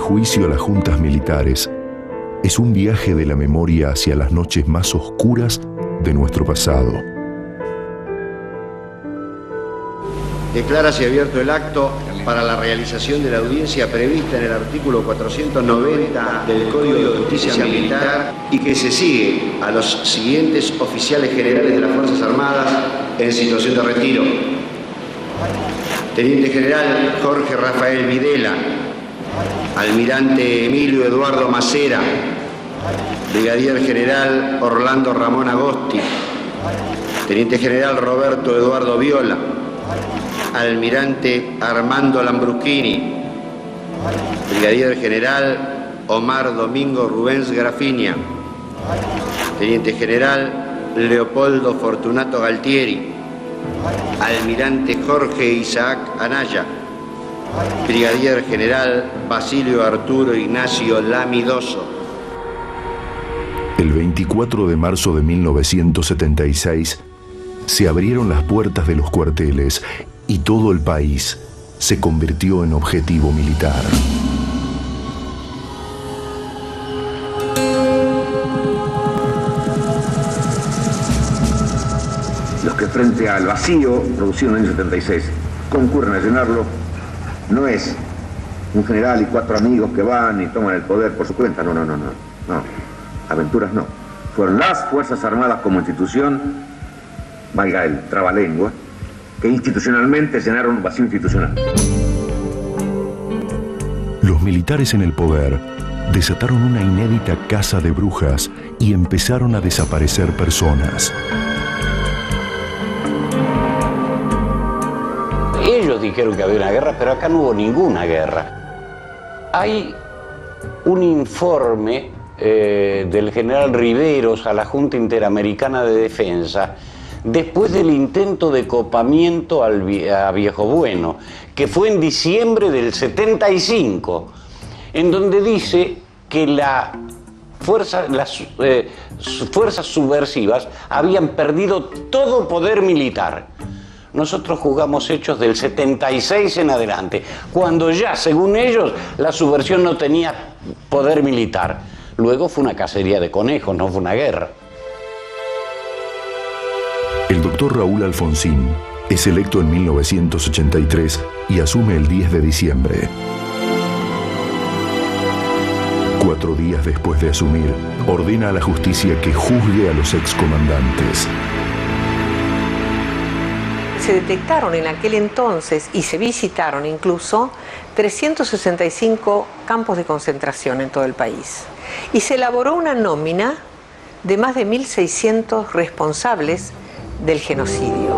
juicio a las juntas militares es un viaje de la memoria hacia las noches más oscuras de nuestro pasado. Declárase abierto el acto para la realización de la audiencia prevista en el artículo 490 del Código de Justicia Militar y que se sigue a los siguientes oficiales generales de las Fuerzas Armadas en situación de retiro. Teniente General Jorge Rafael Videla, Almirante Emilio Eduardo Macera, Brigadier General Orlando Ramón Agosti, Teniente General Roberto Eduardo Viola, Almirante Armando Lambruschini, Brigadier General Omar Domingo Rubens Grafinia, Teniente General Leopoldo Fortunato Galtieri, Almirante Jorge Isaac Anaya, Brigadier General Basilio Arturo Ignacio Lamidoso. El 24 de marzo de 1976 se abrieron las puertas de los cuarteles y todo el país se convirtió en objetivo militar. Los que frente al vacío producido en el año 76 concurren a llenarlo, no es un general y 4 amigos que van y toman el poder por su cuenta, no. Aventuras no. Fueron las Fuerzas Armadas como institución, valga el trabalengua, que institucionalmente llenaron un vacío institucional. Los militares en el poder desataron una inédita caza de brujas y empezaron a desaparecer personas. Ellos dijeron que había una guerra, pero acá no hubo ninguna guerra. Hay un informe del general Riveros a la Junta Interamericana de Defensa después del intento de copamiento a Viejo Bueno, que fue en diciembre del 75, en donde dice que las fuerzas subversivas habían perdido todo poder militar. Nosotros jugamos hechos del 76 en adelante, cuando ya, según ellos, la subversión no tenía poder militar. Luego fue una cacería de conejos, no fue una guerra. El doctor Raúl Alfonsín es electo en 1983 y asume el 10 de diciembre. 4 días después de asumir, ordena a la justicia que juzgue a los excomandantes. Se detectaron en aquel entonces y se visitaron incluso 365 campos de concentración en todo el país. Y se elaboró una nómina de más de 1.600 responsables del genocidio.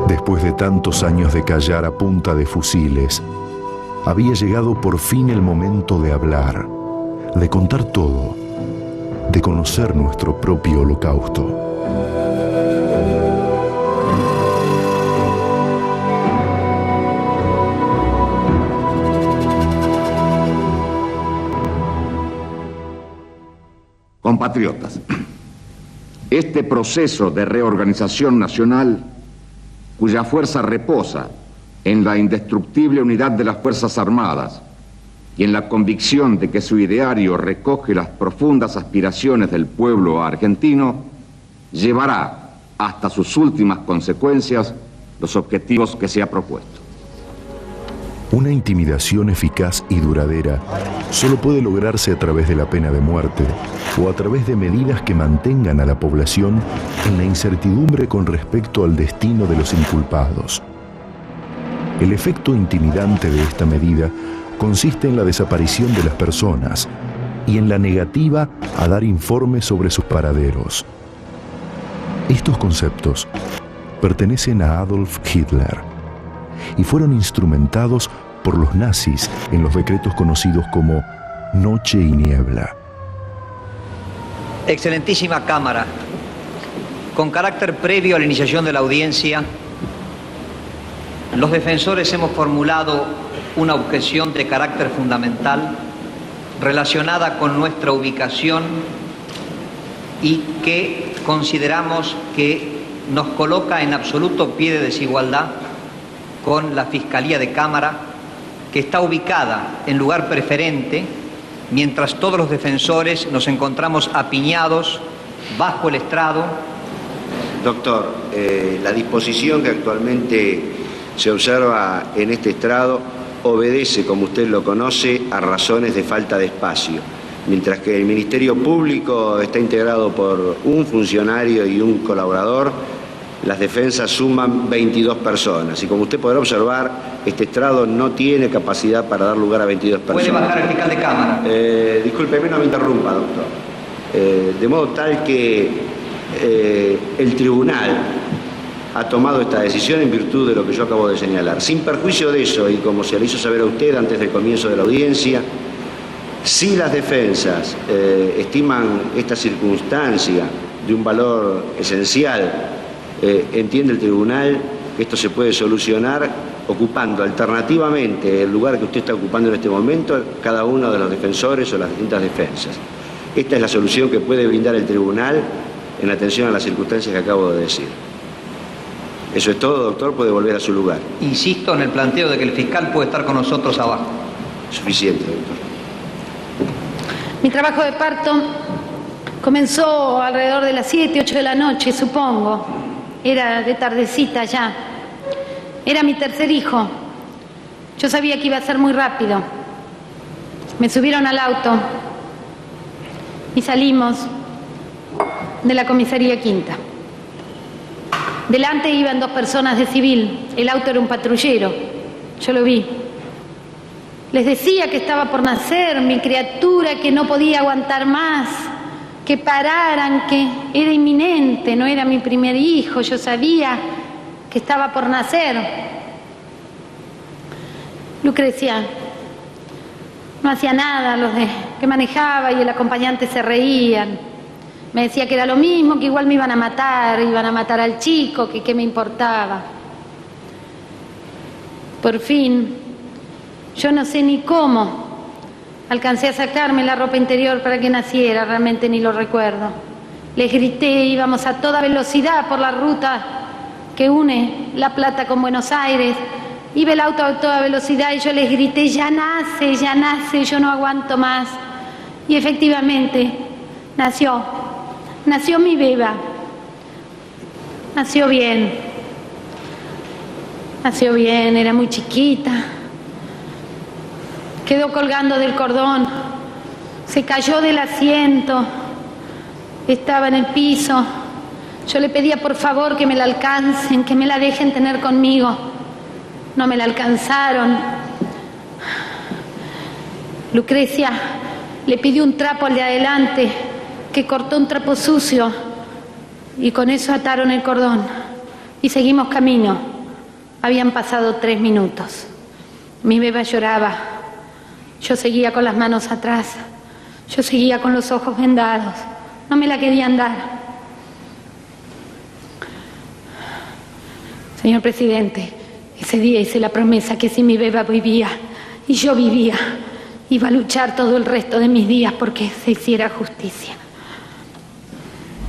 Después de tantos años de callar a punta de fusiles, había llegado por fin el momento de hablar, de contar todo, de conocer nuestro propio holocausto. Compatriotas, este proceso de reorganización nacional, cuya fuerza reposa en la indestructible unidad de las Fuerzas Armadas y en la convicción de que su ideario recoge las profundas aspiraciones del pueblo argentino, llevará hasta sus últimas consecuencias los objetivos que se ha propuesto. Una intimidación eficaz y duradera solo puede lograrse a través de la pena de muerte o a través de medidas que mantengan a la población en la incertidumbre con respecto al destino de los inculpados. El efecto intimidante de esta medida consiste en la desaparición de las personas y en la negativa a dar informes sobre sus paraderos. Estos conceptos pertenecen a Adolf Hitler y fueron instrumentados por los nazis en los decretos conocidos como Noche y Niebla. Excelentísima Cámara, con carácter previo a la iniciación de la audiencia, los defensores hemos formulado una objeción de carácter fundamental relacionada con nuestra ubicación y que consideramos que nos coloca en absoluto pie de desigualdad con la Fiscalía de Cámara que está ubicada en lugar preferente, mientras todos los defensores nos encontramos apiñados bajo el estrado. Doctor, la disposición que actualmente se observa en este estrado obedece, como usted lo conoce, a razones de falta de espacio, mientras que el Ministerio Público está integrado por un funcionario y un colaborador. Las defensas suman 22 personas y como usted podrá observar, este estrado no tiene capacidad para dar lugar a 22 personas. ¿Puede bajar el fiscal de cámara? Discúlpeme, no me interrumpa, doctor. De modo tal que el tribunal ha tomado esta decisión en virtud de lo que yo acabo de señalar. Sin perjuicio de eso, y como se le hizo saber a usted antes del comienzo de la audiencia, si las defensas estiman esta circunstancia de un valor esencial, entiende el tribunal que esto se puede solucionar ocupando alternativamente el lugar que usted está ocupando en este momento cada uno de los defensores o las distintas defensas. Esta es la solución que puede brindar el tribunal en atención a las circunstancias que acabo de decir. Eso es todo, doctor, puede volver a su lugar. Insisto en el planteo de que el fiscal puede estar con nosotros abajo. Suficiente, doctor. Mi trabajo de parto comenzó alrededor de las 7, 8 de la noche, supongo. Era de tardecita ya. Era mi tercer hijo. Yo sabía que iba a ser muy rápido. Me subieron al auto y salimos de la comisaría Quinta. Delante iban 2 personas de civil. El auto era un patrullero. Yo lo vi. Les decía que estaba por nacer mi criatura, que no podía aguantar más, que pararan, que era inminente, no era mi primer hijo. Yo sabía que estaba por nacer. Lucrecia no hacía nada, los que manejaba y el acompañante se reían. Me decía que era lo mismo, que igual me iban a matar al chico, que qué me importaba. Por fin, yo no sé ni cómo, alcancé a sacarme la ropa interior para que naciera, realmente ni lo recuerdo. Les grité, íbamos a toda velocidad por la ruta que une La Plata con Buenos Aires. Iba el auto a toda velocidad y yo les grité, ya nace, yo no aguanto más. Y efectivamente, nació mi beba. Nació bien, era muy chiquita. Quedó colgando del cordón, se cayó del asiento, estaba en el piso. Yo le pedía por favor que me la alcancen, que me la dejen tener conmigo. No me la alcanzaron. Lucrecia le pidió un trapo al de adelante, que cortó un trapo sucio, y con eso ataron el cordón. Y seguimos camino. Habían pasado 3 minutos. Mi beba lloraba. Yo seguía con las manos atrás. Yo seguía con los ojos vendados. No me la querían dar. Señor presidente, ese día hice la promesa que si mi beba vivía y yo vivía, iba a luchar todo el resto de mis días porque se hiciera justicia.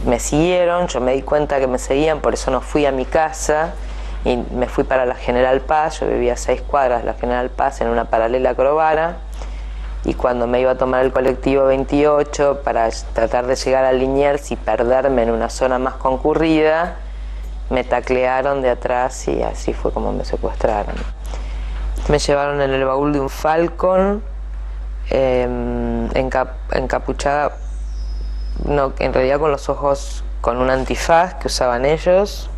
Me siguieron, yo me di cuenta que me seguían, por eso no fui a mi casa y me fui para la General Paz. Yo vivía a 6 cuadras de la General Paz en una paralela a Corobara, y cuando me iba a tomar el colectivo 28 para tratar de llegar a Liniers y perderme en una zona más concurrida, me taclearon de atrás y así fue como me secuestraron. Me llevaron en el baúl de un Falcon, encapuchada, no, en realidad con los ojos con un antifaz que usaban ellos,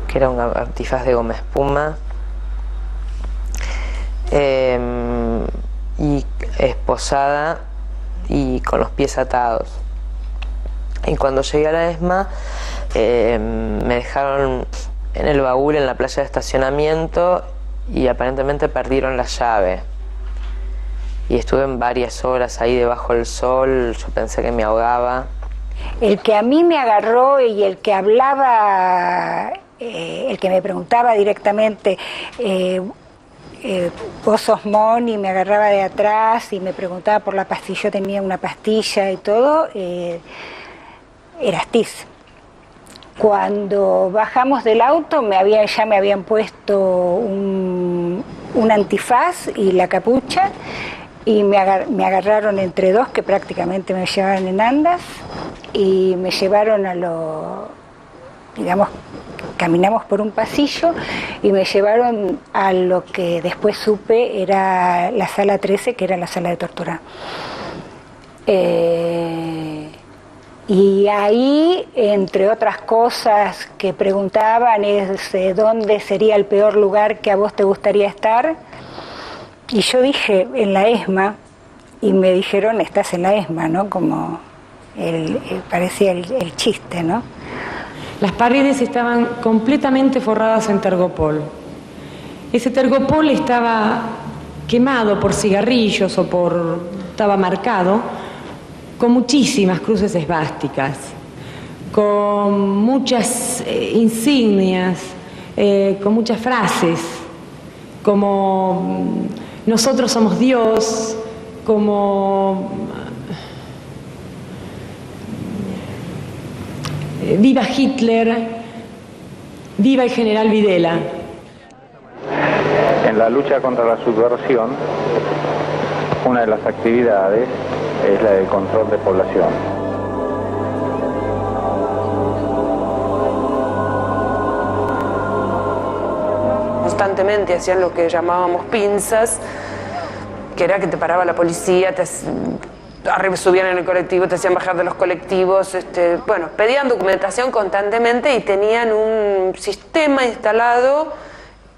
que era un antifaz de goma espuma, y esposada y con los pies atados. Y cuando llegué a la ESMA, me dejaron en el baúl en la playa de estacionamiento y aparentemente perdieron la llave. Y estuve en varias horas ahí debajo del sol, yo pensé que me ahogaba. El que a mí me agarró y el que hablaba, el que me preguntaba directamente, vos sos Mon, y me agarraba de atrás y me preguntaba por la pastilla, yo tenía una pastilla y todo, era Astiz. Cuando bajamos del auto ya me habían puesto un antifaz y la capucha, y me agarraron entre dos que prácticamente me llevaban en andas, y me llevaron digamos, caminamos por un pasillo y me llevaron a lo que después supe era la sala 13, que era la sala de tortura. Y ahí, entre otras cosas que preguntaban, es dónde sería el peor lugar que a vos te gustaría estar. Y yo dije, en la ESMA, y me dijeron, estás en la ESMA, ¿no? Como parecía el chiste, ¿no? Las paredes estaban completamente forradas en tergopol. Ese tergopol estaba quemado por cigarrillos estaba marcado con muchísimas cruces esvásticas, con muchas insignias, con muchas frases, como nosotros somos Dios, como viva Hitler, viva el general Videla. En la lucha contra la subversión, una de las actividades es la del control de población. Constantemente hacían lo que llamábamos pinzas, que era que te paraba la policía, subían en el colectivo, te hacían bajar de los colectivos, bueno, pedían documentación constantemente y tenían un sistema instalado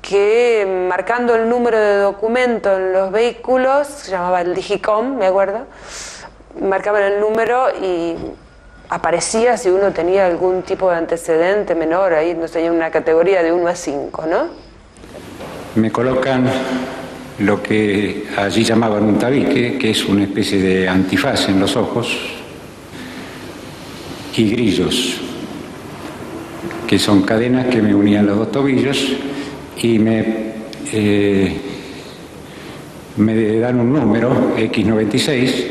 que, marcando el número de documento en los vehículos, se llamaba el Digicom, me acuerdo, marcaban el número y aparecía si uno tenía algún tipo de antecedente menor, ahí no tenía una categoría de 1 a 5, ¿no? Me colocan lo que allí llamaban un tabique, que es una especie de antifaz en los ojos, y grillos, que son cadenas que me unían los dos tobillos, y me dan un número, X96,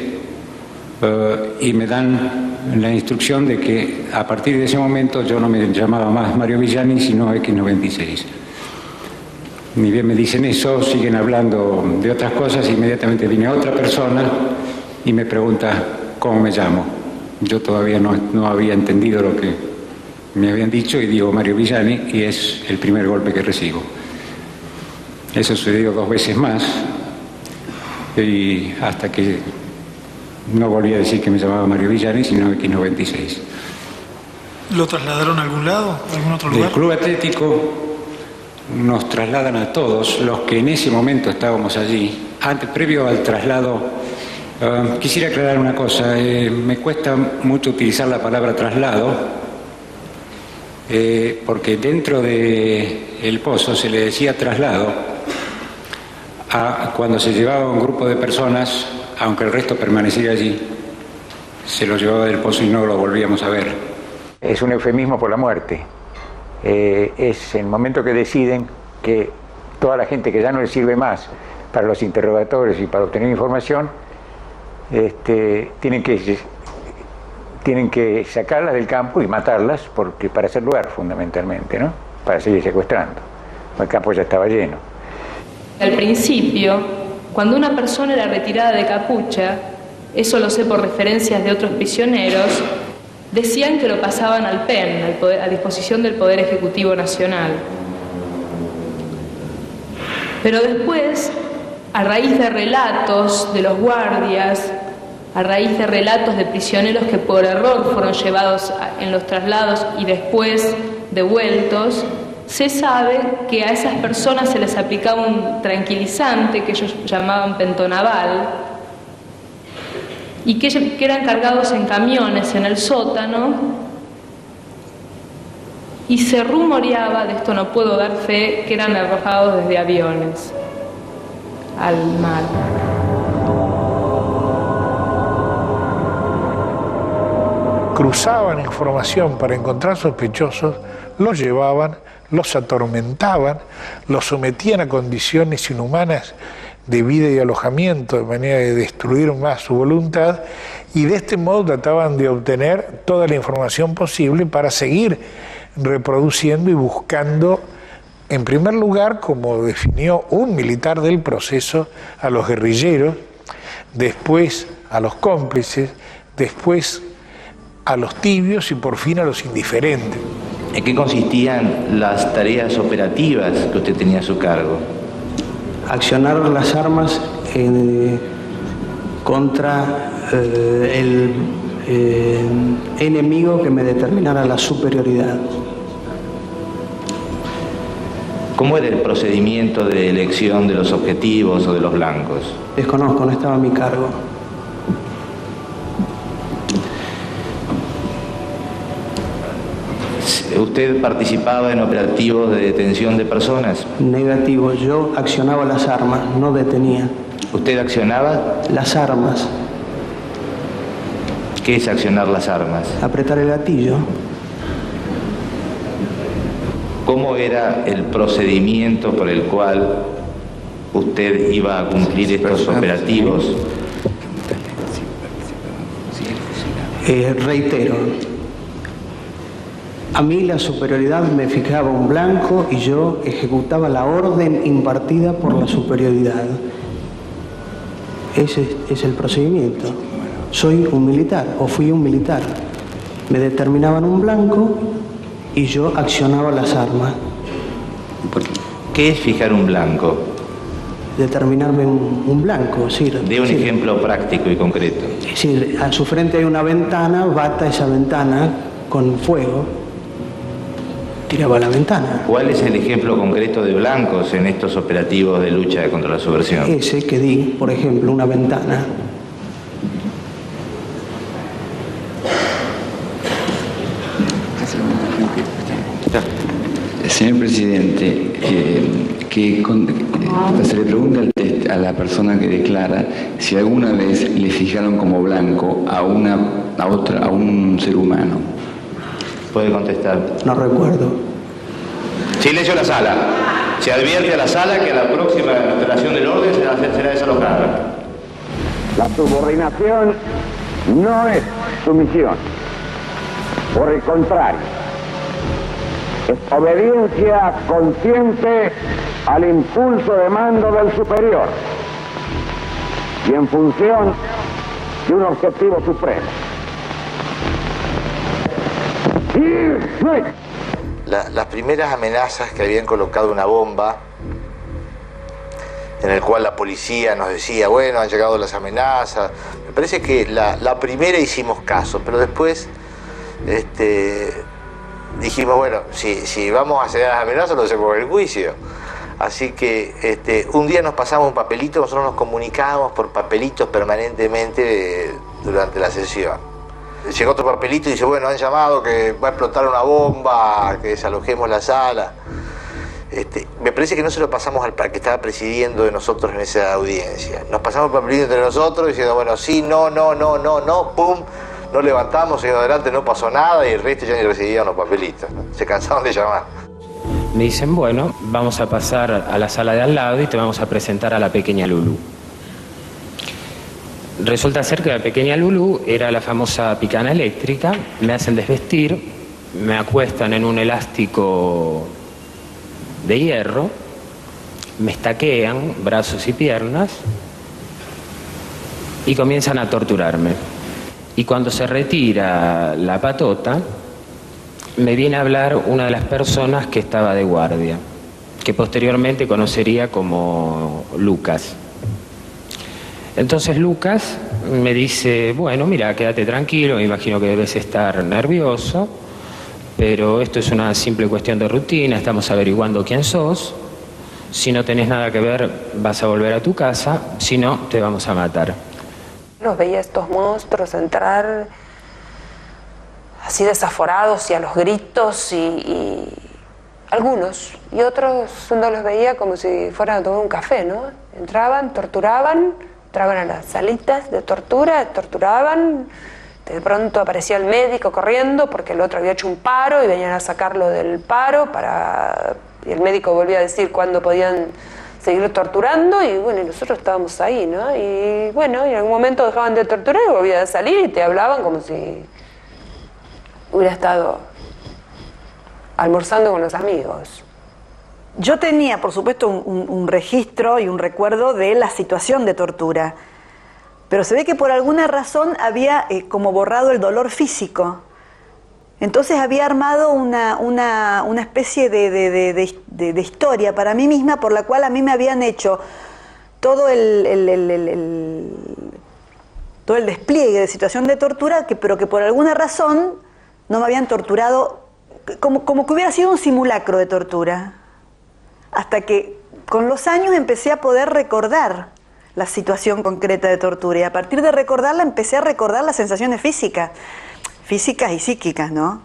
y me dan la instrucción de que a partir de ese momento yo no me llamaba más Mario Villani, sino X96. Ni bien me dicen eso, siguen hablando de otras cosas, inmediatamente viene otra persona y me pregunta cómo me llamo. Yo todavía no había entendido lo que me habían dicho y digo Mario Villani, y es el primer golpe que recibo. Eso sucedió 2 veces más, y hasta que no volví a decir que me llamaba Mario Villani, sino X96. ¿Lo trasladaron a algún lado, a algún otro lugar? Del Club Atlético nos trasladan a todos los que en ese momento estábamos allí. Previo al traslado, quisiera aclarar una cosa. Me cuesta mucho utilizar la palabra traslado, porque dentro del pozo se le decía traslado a cuando se llevaba un grupo de personas, aunque el resto permanecía allí, se lo llevaba del pozo y no lo volvíamos a ver. Es un eufemismo por la muerte. Es el momento que deciden que toda la gente que ya no les sirve más para los interrogatorios y para obtener información, tienen que sacarlas del campo y matarlas para hacer lugar, fundamentalmente, ¿no? Para seguir secuestrando. El campo ya estaba lleno. Al principio, cuando una persona era retirada de capucha, eso lo sé por referencias de otros prisioneros, decían que lo pasaban al PEN, a disposición del Poder Ejecutivo Nacional. Pero después, a raíz de relatos de los guardias, a raíz de relatos de prisioneros que por error fueron llevados en los traslados y después devueltos, se sabe que a esas personas se les aplicaba un tranquilizante que ellos llamaban pentonaval, y que eran cargados en camiones en el sótano, y se rumoreaba, de esto no puedo dar fe, que eran arrojados desde aviones al mar. Cruzaban información para encontrar sospechosos, los llevaban, los atormentaban, los sometían a condiciones inhumanas de vida y alojamiento, de manera de destruir más su voluntad, y de este modo trataban de obtener toda la información posible para seguir reproduciendo y buscando En primer lugar, como definió un militar del proceso, a los guerrilleros, después a los cómplices, después a los tibios y por fin a los indiferentes. ¿En qué consistían las tareas operativas que usted tenía a su cargo? Accionar las armas contra el enemigo que me determinara la superioridad. ¿Cómo era el procedimiento de elección de los objetivos o de los blancos? Desconozco, no estaba a mi cargo. ¿Usted participaba en operativos de detención de personas? Negativo, yo accionaba las armas, no detenía. ¿Usted accionaba? Las armas. ¿Qué es accionar las armas? Apretar el gatillo. ¿Cómo era el procedimiento por el cual usted iba a cumplir estos operativos? Reitero, a mí la superioridad me fijaba un blanco y yo ejecutaba la orden impartida por la superioridad. Ese es el procedimiento. Soy un militar o fui un militar. Me determinaban un blanco y yo accionaba las armas. ¿Qué es fijar un blanco? Determinarme un blanco, es decir... De un ejemplo práctico y concreto. Es decir, a su frente hay una ventana, bata esa ventana con fuego, tiraba a la ventana. ¿Cuál es el ejemplo concreto de blancos en estos operativos de lucha contra la subversión? Ese que di, por ejemplo, una ventana. Señor presidente, se le pregunta a la persona que declara si alguna vez le fijaron como blanco a un ser humano. ¿Puede contestar? No recuerdo. Silencio en la sala. Se advierte a la sala que a la próxima alteración del orden será desalojada. La subordinación no es sumisión. Por el contrario, es obediencia consciente al impulso de mando del superior y en función de un objetivo supremo. Las primeras amenazas que habían colocado una bomba, en el cual la policía nos decía, bueno, han llegado las amenazas, me parece que la primera hicimos caso, pero después dijimos, bueno, si vamos a hacer las amenazas, lo hacemos por el juicio. Así que un día nos pasamos un papelito, nosotros nos comunicábamos por papelitos permanentemente durante la sesión. Llegó otro papelito y dice, bueno, han llamado que va a explotar una bomba, que desalojemos la sala. Me parece que no se lo pasamos al que estaba presidiendo de nosotros en esa audiencia. Nos pasamos el papelito entre nosotros diciendo, bueno, sí, no, pum. Nos levantamos, seguimos adelante, no pasó nada y el resto ya ni recibían los papelitos, ¿no? Se cansaron de llamar. Me dicen, bueno, vamos a pasar a la sala de al lado y te vamos a presentar a la pequeña Lulú. Resulta ser que la pequeña Lulú era la famosa picana eléctrica, me hacen desvestir, me acuestan en un elástico de hierro, me estaquean brazos y piernas y comienzan a torturarme. Y cuando se retira la patota, me viene a hablar una de las personas que estaba de guardia, que posteriormente conocería como Lucas. Entonces Lucas me dice, bueno, mira, quédate tranquilo, me imagino que debes estar nervioso, pero esto es una simple cuestión de rutina, estamos averiguando quién sos, si no tenés nada que ver vas a volver a tu casa, si no, te vamos a matar. Los veía estos monstruos entrar así desaforados y a los gritos y algunos, y otros no los veía como si fueran a tomar un café, ¿no? Entraban, torturaban, entraban a las salitas de tortura, torturaban, de pronto aparecía el médico corriendo porque el otro había hecho un paro y venían a sacarlo del paro y el médico volvía a decir cuándo podían seguir torturando y bueno, y nosotros estábamos ahí, ¿no? Y bueno, y en algún momento dejaban de torturar y volvían a salir y te hablaban como si hubiera estado almorzando con los amigos. Yo tenía, por supuesto, un registro y un recuerdo de la situación de tortura, pero se ve que por alguna razón había como borrado el dolor físico. Entonces había armado una especie de historia para mí misma, por la cual a mí me habían hecho todo el despliegue de situación de tortura, pero que por alguna razón no me habían torturado, como que hubiera sido un simulacro de tortura. Hasta que con los años empecé a poder recordar la situación concreta de tortura, y a partir de recordarla empecé a recordar las sensaciones físicas y psíquicas, ¿no?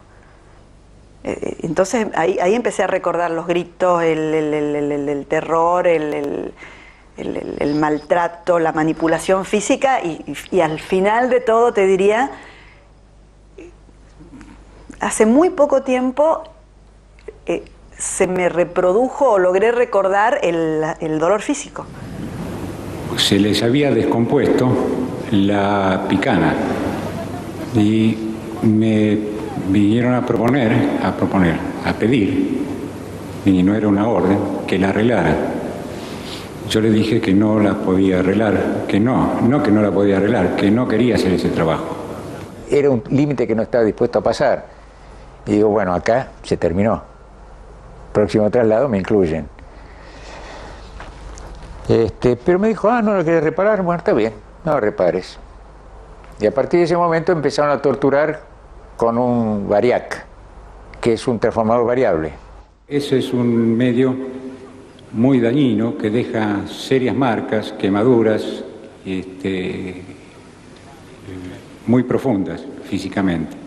Entonces ahí empecé a recordar los gritos, el terror, el maltrato, la manipulación física, y al final de todo te diría, hace muy poco tiempo se me reprodujo o logré recordar el dolor físico. Se les había descompuesto la picana y me vinieron a pedir, y no era una orden, que la arreglara. Yo le dije que no la podía arreglar, que no la podía arreglar, que no quería hacer ese trabajo. Era un límite que no estaba dispuesto a pasar. Y digo, bueno, acá se terminó. Próximo traslado me incluyen. Pero me dijo, ¿no lo querés reparar? Bueno, está bien, no lo repares. Y a partir de ese momento empezaron a torturar con un variac, que es un transformador variable. Ese es un medio muy dañino que deja serias marcas, quemaduras, muy profundas físicamente.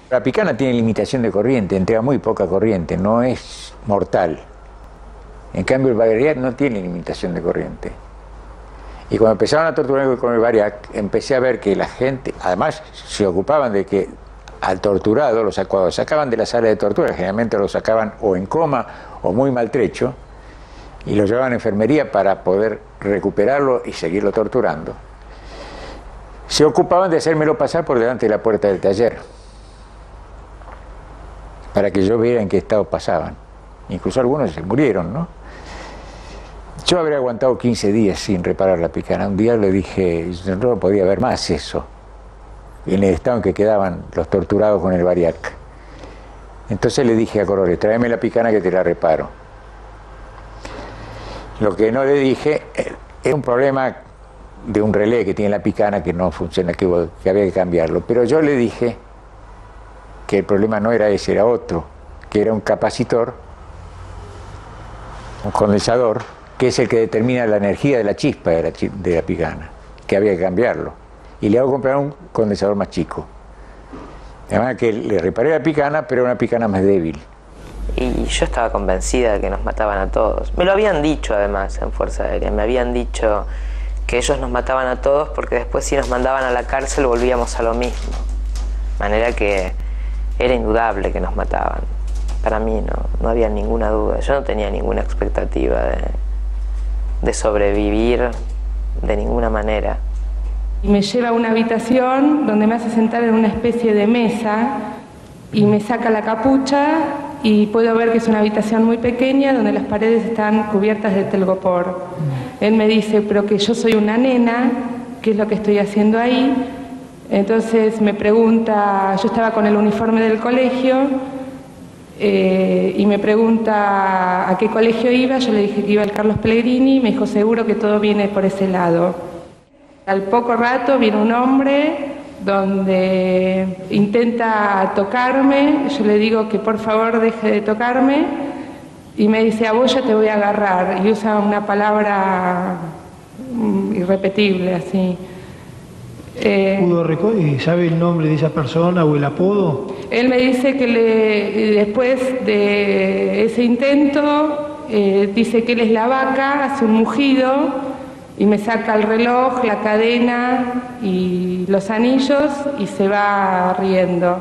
La picana tiene limitación de corriente, entrega muy poca corriente, no es mortal. En cambio el variac no tiene limitación de corriente. Y cuando empezaron a torturar con el variac, empecé a ver que la gente, además se ocupaban de que al torturado, cuando lo sacaban de la sala de tortura, generalmente lo sacaban o en coma o muy maltrecho, y lo llevaban a enfermería para poder recuperarlo y seguirlo torturando. Se ocupaban de hacérmelo pasar por delante de la puerta del taller, para que yo viera en qué estado pasaban. Incluso algunos se murieron, ¿no? Yo habría aguantado 15 días sin reparar la picana. Un día le dije, yo no podía ver más eso, en el estado en que quedaban los torturados con el variac. Entonces le dije a Corores, tráeme la picana que te la reparo. Lo que no le dije, es un problema de un relé que tiene la picana que no funciona, que había que cambiarlo. Pero yo le dije que el problema no era ese, era otro, que era un capacitor, un condensador, que es el que determina la energía de la chispa de la picana, que había que cambiarlo. Y le hago comprar un condensador más chico. Además que le reparé la picana, pero era una picana más débil. Y yo estaba convencida de que nos mataban a todos. Me lo habían dicho además en Fuerza Aérea, me habían dicho que ellos nos mataban a todos porque después si nos mandaban a la cárcel volvíamos a lo mismo. De manera que era indudable que nos mataban. Para mí no había ninguna duda, yo no tenía ninguna expectativa de sobrevivir de ninguna manera. Y me lleva a una habitación donde me hace sentar en una especie de mesa y me saca la capucha y puedo ver que es una habitación muy pequeña donde las paredes están cubiertas de telgopor. Él me dice, pero que yo soy una nena, ¿qué es lo que estoy haciendo ahí? Entonces me pregunta, yo estaba con el uniforme del colegio y me pregunta a qué colegio iba. Yo le dije que iba al Carlos Pellegrini y me dijo, seguro que todo viene por ese lado. Al poco rato viene un hombre donde intenta tocarme, yo le digo que por favor deje de tocarme y me dice, a vos ya te voy a agarrar, y usa una palabra irrepetible así. ¿Sabe el nombre de esa persona o el apodo? Él me dice que después de ese intento dice que él es la vaca, hace un mugido y me saca el reloj, la cadena y los anillos y se va riendo.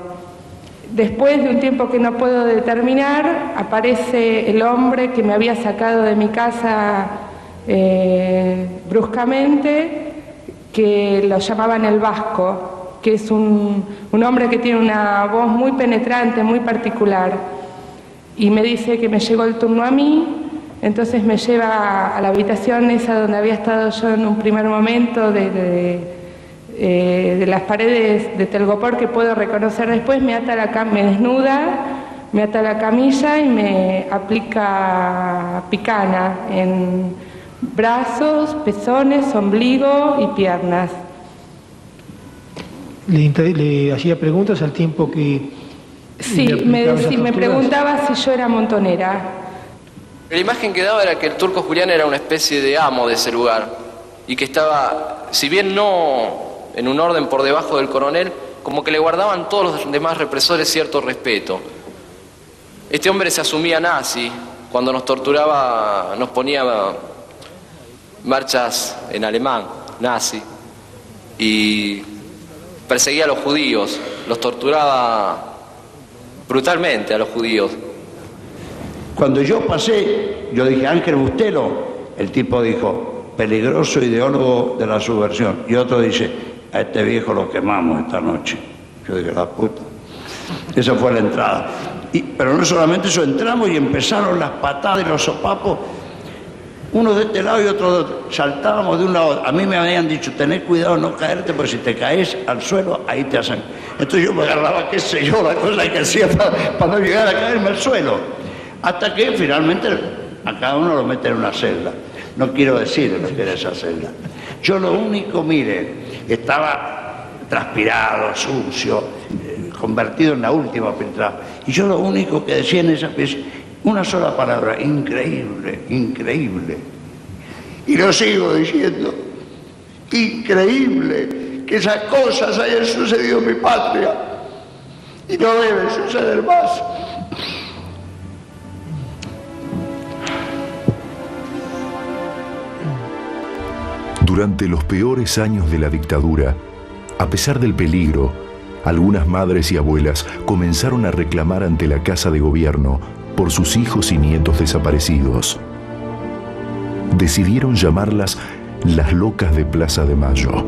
Después de un tiempo que no puedo determinar, aparece el hombre que me había sacado de mi casa bruscamente, que lo llamaban el Vasco, que es un hombre que tiene una voz muy penetrante, muy particular. Y me dice que me llegó el turno a mí Entonces me lleva a la habitación esa donde había estado yo en un primer momento, de las paredes de telgopor que puedo reconocer después, me desnuda, me ata la camilla y me aplica picana en brazos, pezones, ombligo y piernas. ¿Le hacía preguntas al tiempo que...? Sí, me preguntaba si yo era montonera. La imagen que daba era que el Turco Julián era una especie de amo de ese lugar y que estaba, si bien no en un orden por debajo del coronel, como que le guardaban todos los demás represores cierto respeto. Este hombre se asumía nazi, cuando nos torturaba nos ponía marchas en alemán, nazi, y perseguía a los judíos, los torturaba brutalmente a los judíos. Cuando yo pasé, yo dije, Ángel Bustelo, el tipo dijo, peligroso ideólogo de la subversión, y otro dice, a este viejo lo quemamos esta noche. Yo dije, la puta. Esa fue la entrada. Pero no solamente eso, entramos y empezaron las patadas y los sopapos, uno de este lado y otro de otro. Saltábamos de un lado. A mí me habían dicho, tenés cuidado no caerte, porque si te caes al suelo, ahí te hacen. Entonces yo me agarraba, qué sé yo, la cosa que hacía para no llegar a caerme al suelo. Hasta que finalmente a cada uno lo meten en una celda. No quiero decir lo que era esa celda. Yo lo único, mire, estaba transpirado, sucio, convertido en la última filtrada. Y yo lo único que decía en esa pieza, una sola palabra, increíble, increíble. Y lo sigo diciendo, increíble que esas cosas hayan sucedido en mi patria. Y no debe suceder más. Durante los peores años de la dictadura, a pesar del peligro, algunas madres y abuelas comenzaron a reclamar ante la Casa de Gobierno por sus hijos y nietos desaparecidos. Decidieron llamarlas las locas de Plaza de Mayo.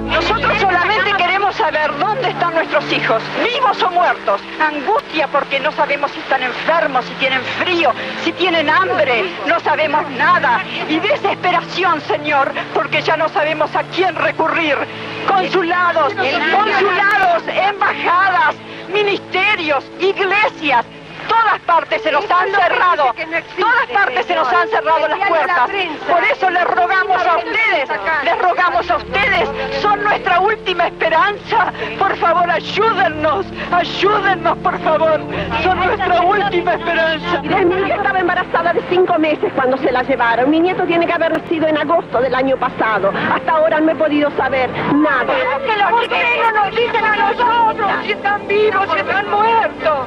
Nosotros solamente queremos saber dónde están nuestros hijos, vivos o muertos. Angustia porque no sabemos si están enfermos, si tienen frío, si tienen hambre, no sabemos nada. Y desesperación, Señor, porque ya no sabemos a quién recurrir. Consulados, embajadas, ministerios, iglesias, todas partes se nos han cerrado, todas partes se nos han cerrado las puertas. Por eso les rogamos a ustedes, son nuestra última esperanza. Por favor, ayúdennos, por favor, son nuestra última esperanza. Mi hija estaba embarazada de 5 meses cuando se la llevaron. Mi nieto tiene que haber nacido en agosto del año pasado. Hasta ahora no he podido saber nada. ¿Por qué no nos dicen a nosotros si están vivos, si están muertos?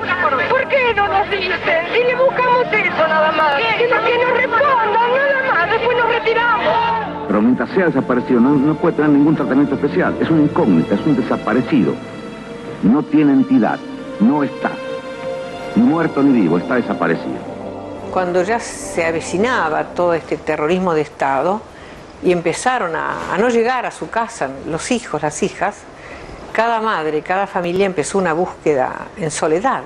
¿Por qué no nos dicen? Y le buscamos eso nada más. Que nos respondan nada más, después nos retiramos. Pero mientras sea desaparecido no puede tener ningún tratamiento especial. Es una incógnita, es un desaparecido. No tiene entidad, no está. Ni muerto ni vivo, está desaparecido. Cuando ya se avecinaba todo este terrorismo de Estado y empezaron a no llegar a su casa los hijos, las hijas, cada madre, cada familia empezó una búsqueda en soledad.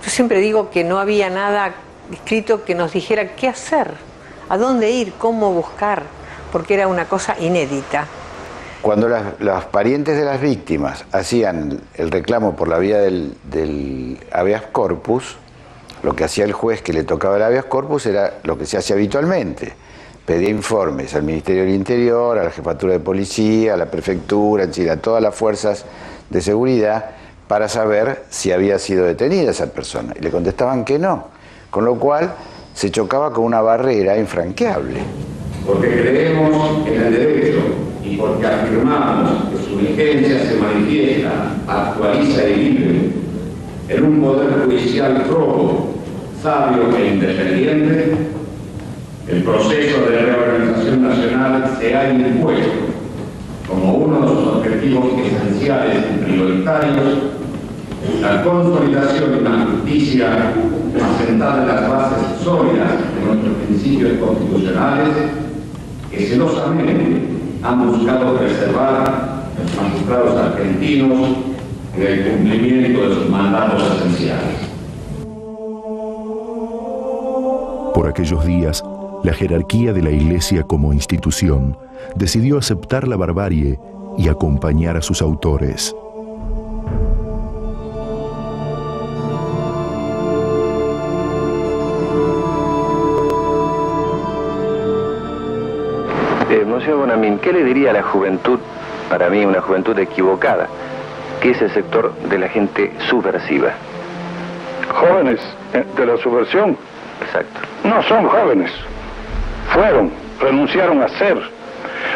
Yo siempre digo que no había nada escrito que nos dijera qué hacer, a dónde ir, cómo buscar, porque era una cosa inédita. Cuando los parientes de las víctimas hacían el reclamo por la vía del habeas corpus, lo que hacía el juez que le tocaba el habeas corpus era lo que se hace habitualmente. Pedía informes al Ministerio del Interior, a la Jefatura de Policía, a la Prefectura, a todas las fuerzas de seguridad, para saber si había sido detenida esa persona. Y le contestaban que no, con lo cual se chocaba con una barrera infranqueable. Porque creemos en el derecho y porque afirmamos que su vigencia se manifiesta, actualiza y libre en un poder judicial probo, sabio e independiente, el proceso de reorganización nacional se ha impuesto como uno de sus objetivos esenciales y prioritarios la consolidación de una justicia asentada en las bases sólidas de nuestros principios constitucionales que celosamente han buscado preservar los magistrados argentinos en el cumplimiento de sus mandatos esenciales. aquellos días, la jerarquía de la Iglesia como institución decidió aceptar la barbarie y acompañar a sus autores. Monsieur Bonamín, ¿qué le diría a la juventud, para mí una juventud equivocada, que es el sector de la gente subversiva? Jóvenes de la subversión. Exacto. No son jóvenes. Fueron, renunciaron a ser.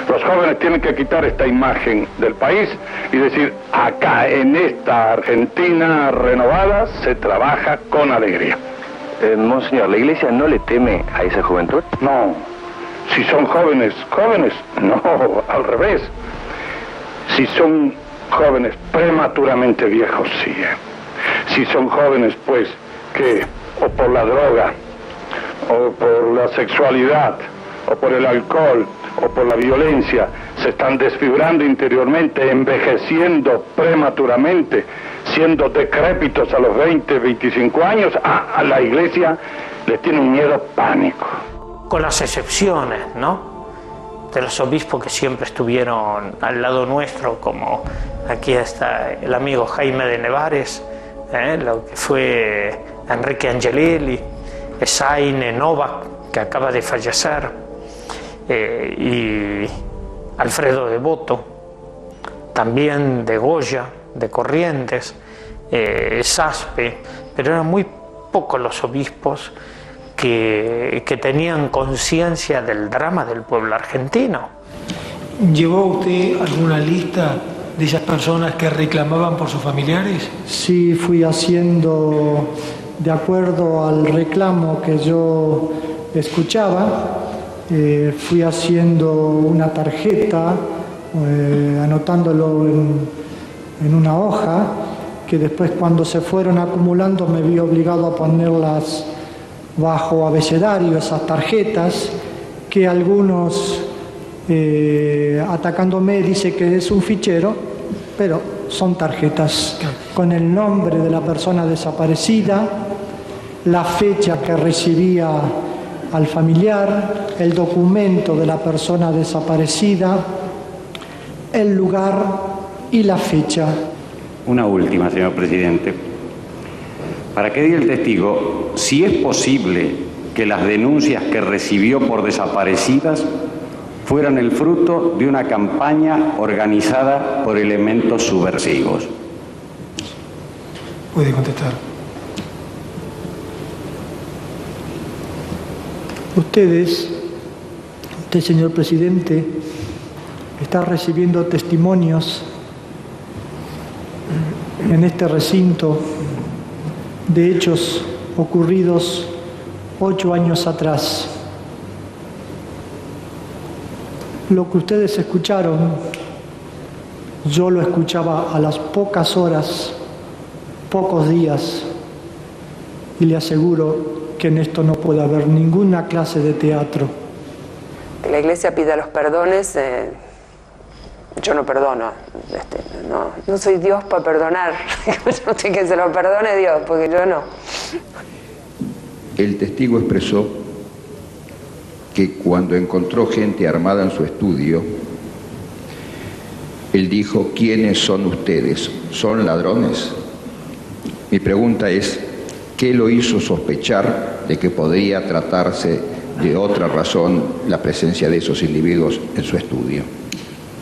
Los jóvenes tienen que quitar esta imagen del país y decir, acá en esta Argentina renovada se trabaja con alegría. Monseñor, ¿la Iglesia no le teme a esa juventud? No. Si son jóvenes, no, al revés. Si son jóvenes prematuramente viejos, sí. Si son jóvenes, pues, que o por la droga, o por la sexualidad, o por el alcohol, o por la violencia, se están desfibrando interiormente, envejeciendo prematuramente, siendo decrépitos a los 20, 25 años, a la Iglesia les tiene un miedo pánico. Con las excepciones, ¿no?, de los obispos que siempre estuvieron al lado nuestro, como aquí está el amigo Jaime de Nevares, lo que fue Enrique Angelelli, Esaine Novak, que acaba de fallecer, y Alfredo Devoto, también de Goya, de Corrientes, Saspe, pero eran muy pocos los obispos que tenían conciencia del drama del pueblo argentino. ¿Llevó usted alguna lista de esas personas que reclamaban por sus familiares? Sí, fui haciendo, de acuerdo al reclamo que yo escuchaba, fui haciendo una tarjeta, anotándolo en una hoja, que después cuando se fueron acumulando me vi obligado a ponerlas bajo abecedario, esas tarjetas, que algunos atacándome dice que es un fichero, pero son tarjetas con el nombre de la persona desaparecida, la fecha que recibía al familiar, el documento de la persona desaparecida, el lugar y la fecha. Una última, señor presidente. Para que diga el testigo si es posible que las denuncias que recibió por desaparecidas fueran el fruto de una campaña organizada por elementos subversivos. Puede contestar. Usted, señor presidente, está recibiendo testimonios en este recinto de hechos ocurridos 8 años atrás. Lo que ustedes escucharon, yo lo escuchaba a las pocas horas, pocos días, y le aseguro que en esto no puede haber ninguna clase de teatro. Que la Iglesia pida los perdones, yo no perdono, no soy Dios para perdonar, no sé que se lo perdone Dios, porque yo no. El testigo expresó que cuando encontró gente armada en su estudio, él dijo: ¿quiénes son ustedes? ¿Son ladrones? Mi pregunta es, ¿qué lo hizo sospechar de que podría tratarse de otra razón la presencia de esos individuos en su estudio?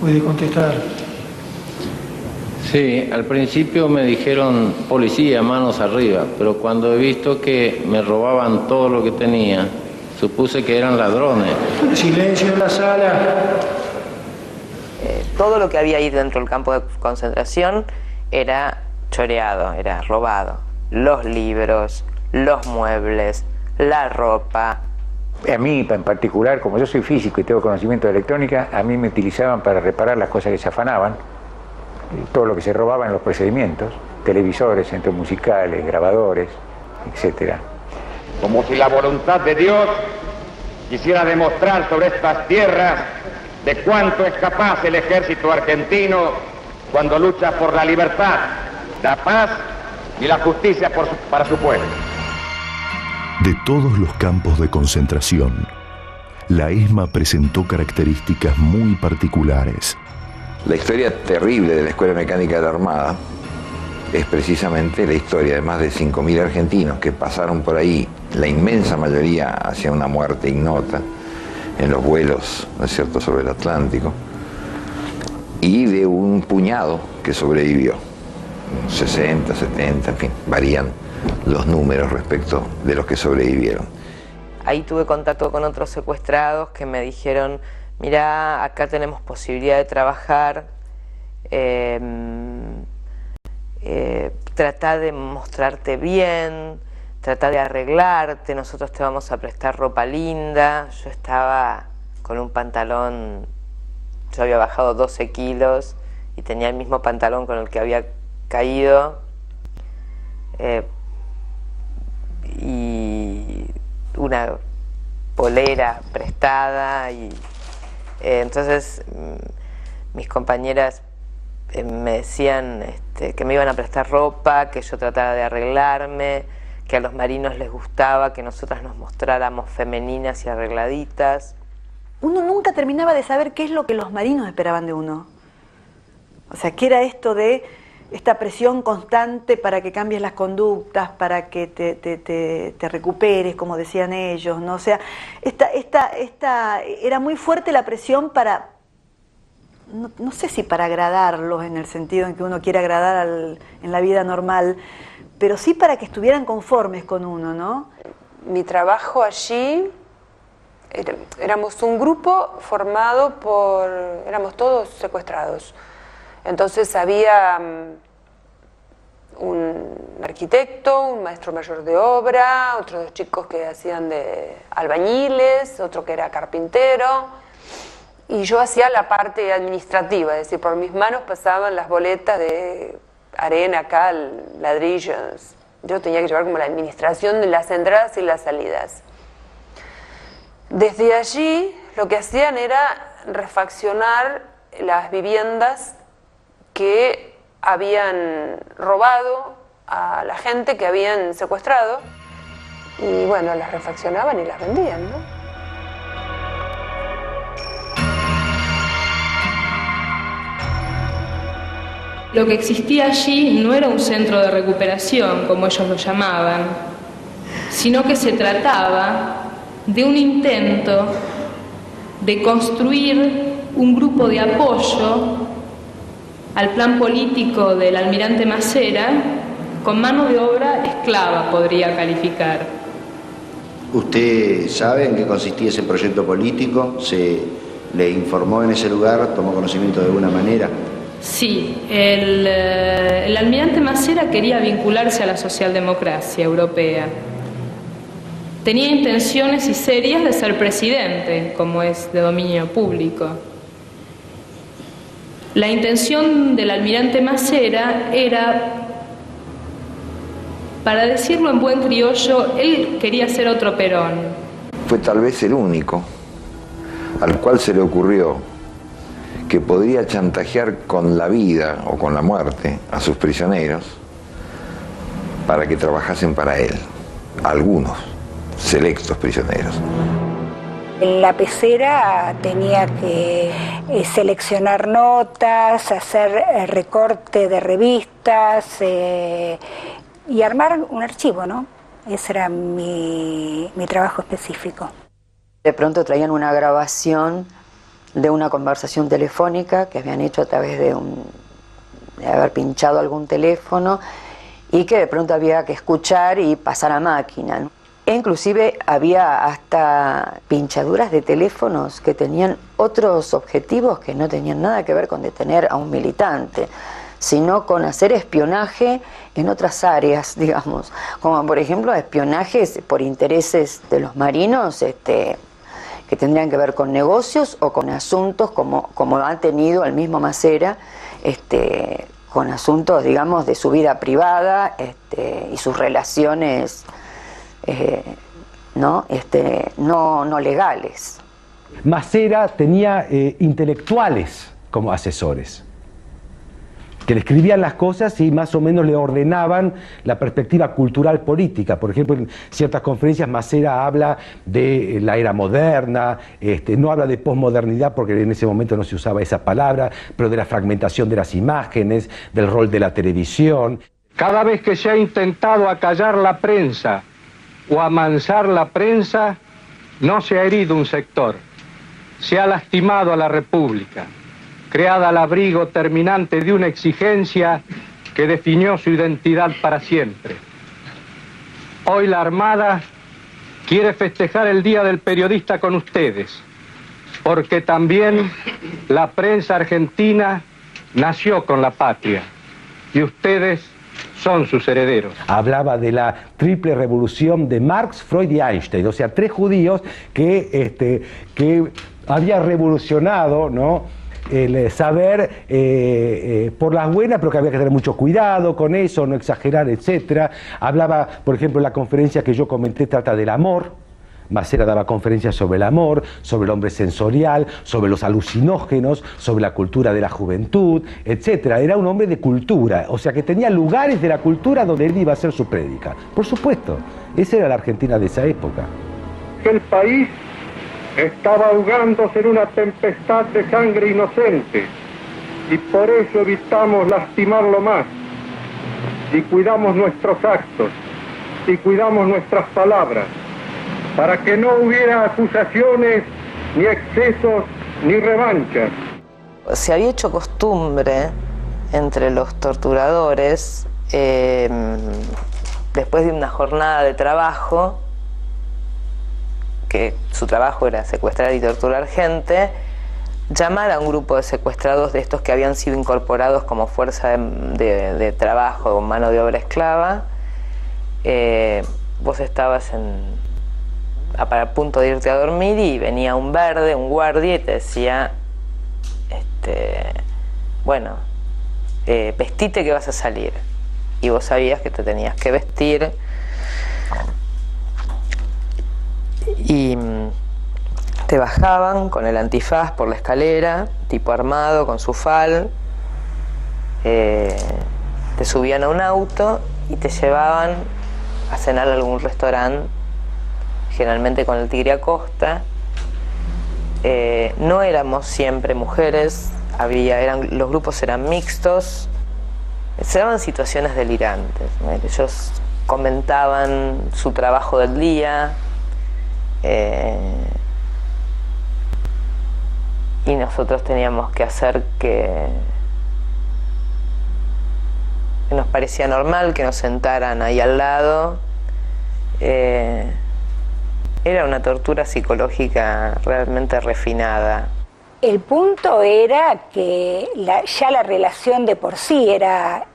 Puede contestar. Sí, al principio me dijeron policía, manos arriba, pero cuando he visto que me robaban todo lo que tenía, supuse que eran ladrones. Silencio en la sala. Todo lo que había ahí dentro del campo de concentración era choreado, era robado. Los libros, los muebles, la ropa. A mí en particular, como yo soy físico y tengo conocimiento de electrónica, a mí me utilizaban para reparar las cosas que se afanaban, todo lo que se robaba en los procedimientos, televisores, centros musicales, grabadores, etc. Como si la voluntad de Dios quisiera demostrar sobre estas tierras de cuánto es capaz el ejército argentino cuando lucha por la libertad, la paz y la justicia para su pueblo. De todos los campos de concentración, la ESMA presentó características muy particulares. La historia terrible de la Escuela Mecánica de la Armada es precisamente la historia de más de 5.000 argentinos que pasaron por ahí, la inmensa mayoría hacia una muerte ignota en los vuelos, ¿no es cierto?, sobre el Atlántico, y de un puñado que sobrevivió, 60, 70, en fin, varían los números respecto de los que sobrevivieron. Ahí tuve contacto con otros secuestrados que me dijeron, mirá, acá tenemos posibilidad de trabajar, trata de mostrarte bien, trata de arreglarte, nosotros te vamos a prestar ropa linda. Yo estaba con un pantalón, yo había bajado 12 kilos y tenía el mismo pantalón con el que había caído, y una polera prestada, y entonces mis compañeras me decían que me iban a prestar ropa, que yo tratara de arreglarme, que a los marinos les gustaba que nosotras nos mostráramos femeninas y arregladitas. Uno nunca terminaba de saber qué es lo que los marinos esperaban de uno. O sea, qué era esto de esta presión constante para que cambies las conductas, para que te recuperes, como decían ellos, ¿no? O sea, era muy fuerte la presión para, no sé si para agradarlos en el sentido en que uno quiere agradar en la vida normal, pero sí para que estuvieran conformes con uno, ¿no? Mi trabajo allí, éramos un grupo formado por, éramos todos secuestrados. Entonces había un arquitecto, un maestro mayor de obra, otros dos chicos que hacían de albañiles, otro que era carpintero, y yo hacía la parte administrativa, es decir, por mis manos pasaban las boletas de arena, cal, ladrillos. Yo tenía que llevar como la administración de las entradas y las salidas. Desde allí lo que hacían era refaccionar las viviendas que habían robado a la gente que habían secuestrado, y bueno, las refaccionaban y las vendían, ¿no? Lo que existía allí no era un centro de recuperación, como ellos lo llamaban, sino que se trataba de un intento de construir un grupo de apoyo al plan político del almirante Macera, con mano de obra esclava, podría calificar. ¿Usted sabe en qué consistía ese proyecto político? ¿Se le informó en ese lugar? ¿Tomó conocimiento de alguna manera? Sí, el almirante Macera quería vincularse a la socialdemocracia europea. Tenía intenciones y serias de ser presidente, como es de dominio público. La intención del almirante Macera era, para decirlo en buen criollo, él quería ser otro Perón. Fue tal vez el único al cual se le ocurrió que podría chantajear con la vida o con la muerte a sus prisioneros para que trabajasen para él, algunos selectos prisioneros. La pecera tenía que seleccionar notas, hacer recorte de revistas y armar un archivo, ¿no? Ese era mi trabajo específico. De pronto traían una grabación de una conversación telefónica que habían hecho a través de haber pinchado algún teléfono y que de pronto había que escuchar y pasar a máquina, ¿no? E inclusive había hasta pinchaduras de teléfonos que tenían otros objetivos que no tenían nada que ver con detener a un militante, sino con hacer espionaje en otras áreas, digamos, como por ejemplo espionajes por intereses de los marinos, que tendrían que ver con negocios o con asuntos como ha tenido el mismo Macera, con asuntos, digamos, de su vida privada y sus relaciones no legales. Macera tenía intelectuales como asesores. que le escribían las cosas y más o menos le ordenaban la perspectiva cultural política. Por ejemplo, en ciertas conferencias Macera habla de la era moderna, no habla de posmodernidad porque en ese momento no se usaba esa palabra, pero de la fragmentación de las imágenes, del rol de la televisión. Cada vez que se ha intentado acallar la prensa o amansar la prensa, no se ha herido un sector, se ha lastimado a la República, creada al abrigo terminante de una exigencia que definió su identidad para siempre. Hoy la Armada quiere festejar el Día del Periodista con ustedes, porque también la prensa argentina nació con la patria y ustedes son sus herederos. Hablaba de la triple revolución de Marx, Freud y Einstein, o sea, 3 judíos que había revolucionado, ¿no?, el saber por las buenas, pero que había que tener mucho cuidado con eso, no exagerar, etc. Hablaba, por ejemplo, en la conferencia que yo comenté, trata del amor. Macera daba conferencias sobre el amor, sobre el hombre sensorial, sobre los alucinógenos, sobre la cultura de la juventud, etc. Era un hombre de cultura, o sea que tenía lugares de la cultura donde él iba a hacer su prédica. Por supuesto, esa era la Argentina de esa época. El país estaba ahogándose en una tempestad de sangre inocente y por eso evitamos lastimarlo más y cuidamos nuestros actos y cuidamos nuestras palabras para que no hubiera acusaciones, ni excesos, ni revanchas. Se había hecho costumbre entre los torturadores, después de una jornada de trabajo, que su trabajo era secuestrar y torturar gente, llamar a un grupo de secuestrados de estos que habían sido incorporados como fuerza de trabajo, mano de obra esclava. Vos estabas a punto de irte a dormir y venía un verde, un guardia, y te decía, bueno, vestite que vas a salir. Y vos sabías que te tenías que vestir. Y te bajaban con el antifaz por la escalera, tipo armado, con su fal, te subían a un auto y te llevaban a cenar a algún restaurante, generalmente con el Tigre Acosta. No éramos siempre mujeres, los grupos eran mixtos, se daban situaciones delirantes, ¿no? Ellos comentaban su trabajo del día, y nosotros teníamos que hacer que nos parecía normal que nos sentaran ahí al lado. Era una tortura psicológica realmente refinada. El punto era que ya la relación de por sí era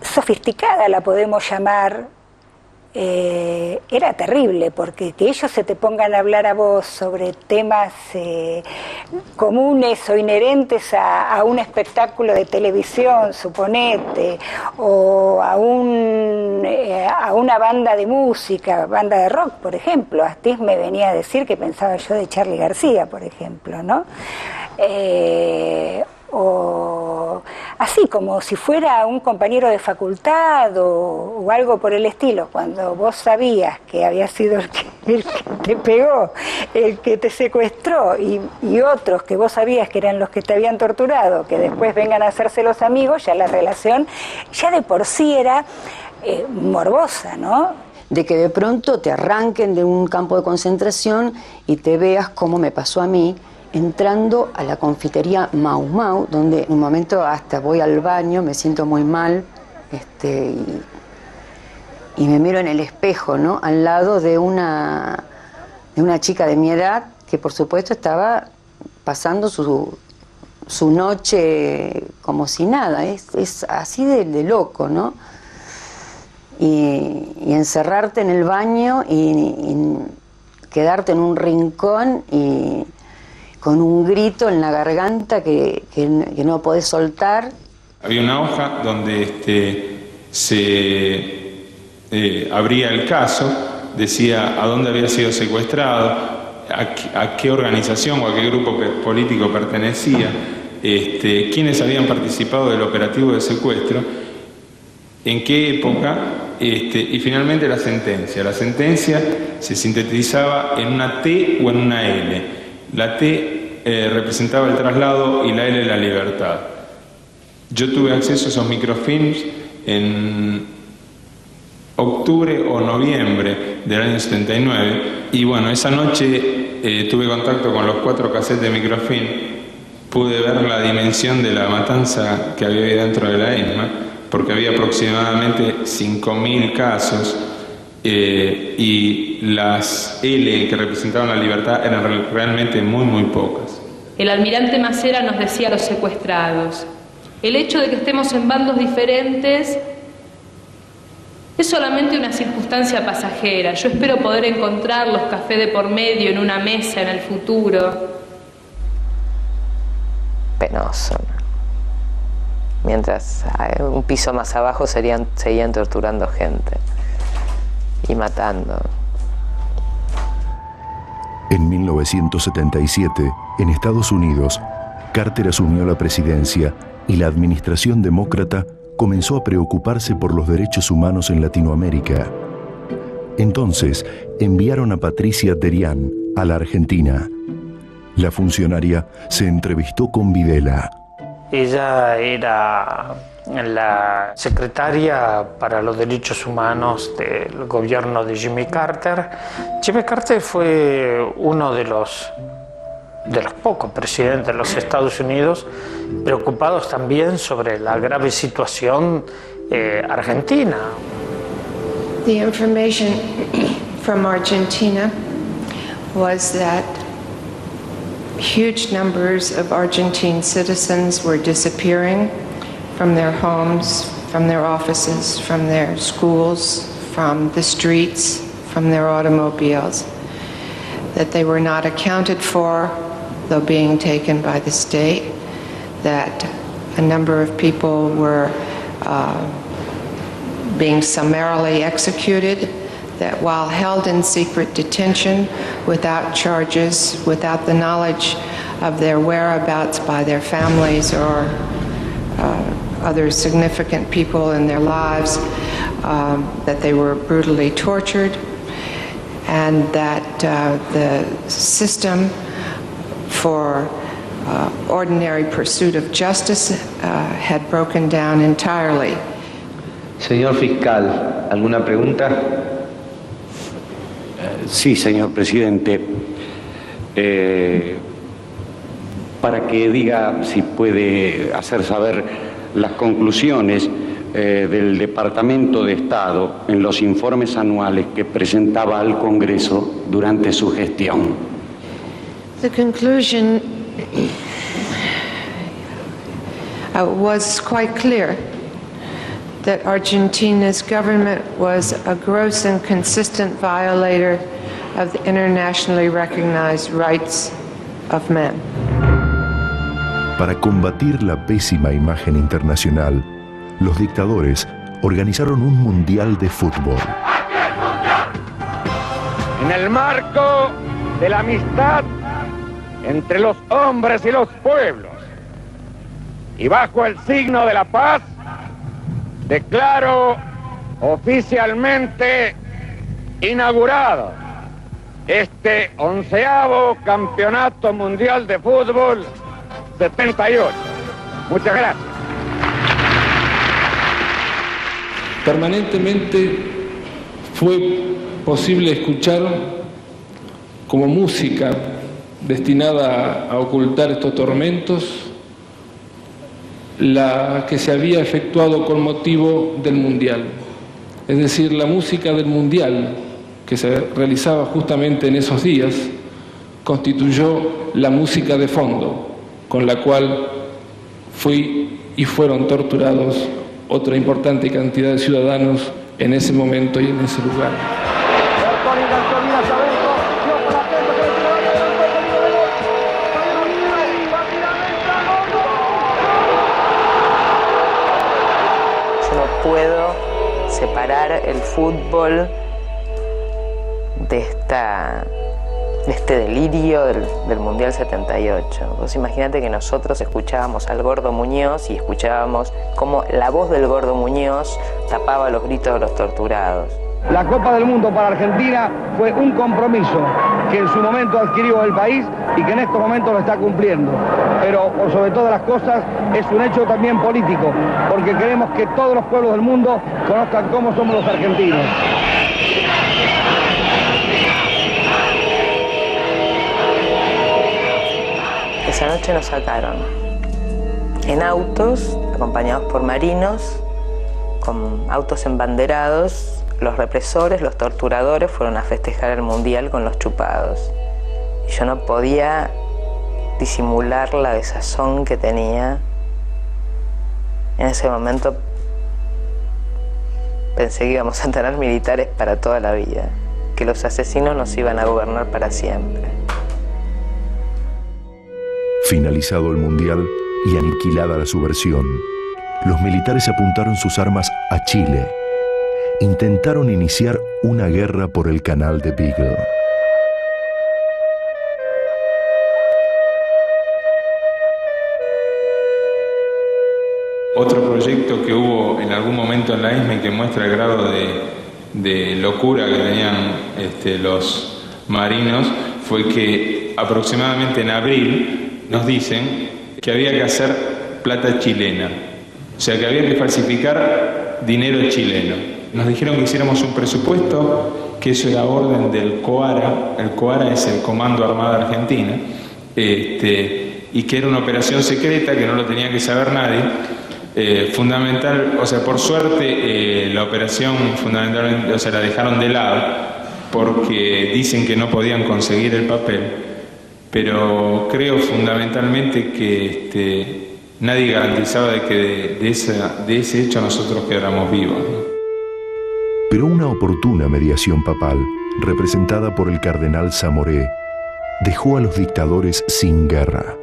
sofisticada, la podemos llamar. Era terrible, porque que ellos se te pongan a hablar a vos sobre temas comunes o inherentes a un espectáculo de televisión, suponete, o a una banda de música, banda de rock, por ejemplo. Astiz me venía a decir que pensaba yo de Charly García, por ejemplo, ¿no? O así como si fuera un compañero de facultad o algo por el estilo, cuando vos sabías que había sido el que te pegó, el que te secuestró y otros que vos sabías que eran los que te habían torturado, que después vengan a hacerse los amigos, ya la relación ya de por sí era morbosa, ¿no? De que de pronto te arranquen de un campo de concentración y te veas, como me pasó a mí, entrando a la confitería Mau Mau, donde en un momento hasta voy al baño, me siento muy mal, y me miro en el espejo, ¿no?, al lado de una chica de mi edad, que por supuesto estaba pasando su noche como si nada, es así de loco, ¿no? Y encerrarte en el baño y quedarte en un rincón y con un grito en la garganta que no podés soltar. Había una hoja donde se abría el caso, decía a dónde había sido secuestrado, a qué organización o a qué grupo político pertenecía, quiénes habían participado del operativo de secuestro, en qué época, y finalmente la sentencia. La sentencia se sintetizaba en una T o en una L. La T representaba el traslado y la L la libertad. Yo tuve acceso a esos microfilms en octubre o noviembre del año 79, y bueno, esa noche tuve contacto con los 4 cassettes de microfilm, pude ver la dimensión de la matanza que había ahí dentro de la ESMA, porque había aproximadamente 5.000 casos, y las L que representaban la libertad eran realmente muy, muy pocas. El almirante Macera nos decía a los secuestrados: el hecho de que estemos en bandos diferentes es solamente una circunstancia pasajera. Yo espero poder encontrarlos café de por medio en una mesa en el futuro. Penoso. Mientras un piso más abajo seguían torturando gente y matando. En 1977, en Estados Unidos, Carter asumió la presidencia y la administración demócrata comenzó a preocuparse por los derechos humanos en Latinoamérica. Entonces, enviaron a Patricia Terian a la Argentina. La funcionaria se entrevistó con Videla. Ella era la secretaria para los derechos humanos del gobierno de Jimmy Carter. Jimmy Carter fue uno de los pocos presidentes de los Estados Unidos preocupados también sobre la grave situación argentina. The information from Argentina was that huge numbers of Argentine citizens were disappearing from their homes, from their offices, from their schools, from the streets, from their automobiles, that they were not accounted for, though being taken by the state, that a number of people were being summarily executed, that while held in secret detention without charges, without the knowledge of their whereabouts by their families or other significant people in their lives, that they were brutally tortured, and that the system for ordinary pursuit of justice had broken down entirely. Señor fiscal, ¿alguna pregunta? Sí, señor presidente. Para que diga si puede hacer saber las conclusiones del Departamento de Estado en los informes anuales que presentaba al Congreso durante su gestión. The conclusion was quite clear, that Argentina's government was a gross and consistent violator of the internationally recognized rights of men. Para combatir la pésima imagen internacional, los dictadores organizaron un mundial de fútbol. En el marco de la amistad entre los hombres y los pueblos, y bajo el signo de la paz, declaro oficialmente inaugurado este 11º Campeonato Mundial de Fútbol 78. Muchas gracias. Permanentemente fue posible escuchar como música destinada a ocultar estos tormentos la que se había efectuado con motivo del Mundial, es decir, la música del Mundial que se realizaba justamente en esos días constituyó la música de fondo con la cual fueron torturados otra importante cantidad de ciudadanos en ese momento y en ese lugar. Yo no puedo separar el fútbol de este delirio del Mundial 78. Vos imaginate que nosotros escuchábamos al Gordo Muñoz y escuchábamos cómo la voz del Gordo Muñoz tapaba los gritos de los torturados. La Copa del Mundo para Argentina fue un compromiso que en su momento adquirió el país y que en estos momentos lo está cumpliendo. Pero por sobre todas las cosas es un hecho también político, porque queremos que todos los pueblos del mundo conozcan cómo somos los argentinos. Esa noche nos sacaron en autos, acompañados por marinos, con autos embanderados. Los represores, los torturadores fueron a festejar el Mundial con los chupados. Y yo no podía disimular la desazón que tenía. En ese momento pensé que íbamos a tener militares para toda la vida, que los asesinos nos iban a gobernar para siempre. Finalizado el Mundial y aniquilada la subversión, los militares apuntaron sus armas a Chile. Intentaron iniciar una guerra por el canal de Beagle. Otro proyecto que hubo en algún momento en la ISME que muestra el grado de locura que tenían los marinos fue que aproximadamente en abril nos dicen que había que hacer plata chilena, o sea que había que falsificar dinero chileno. Nos dijeron que hiciéramos un presupuesto, que eso era orden del COARA. El COARA es el Comando Armada Argentina, y que era una operación secreta que no lo tenía que saber nadie. Fundamental, o sea, por suerte la operación fundamentalmente, o sea, la dejaron de lado porque dicen que no podían conseguir el papel, pero creo fundamentalmente que nadie garantizaba de que de ese hecho nosotros quedáramos vivos, ¿no? Pero una oportuna mediación papal, representada por el cardenal Zamoré, dejó a los dictadores sin guerra.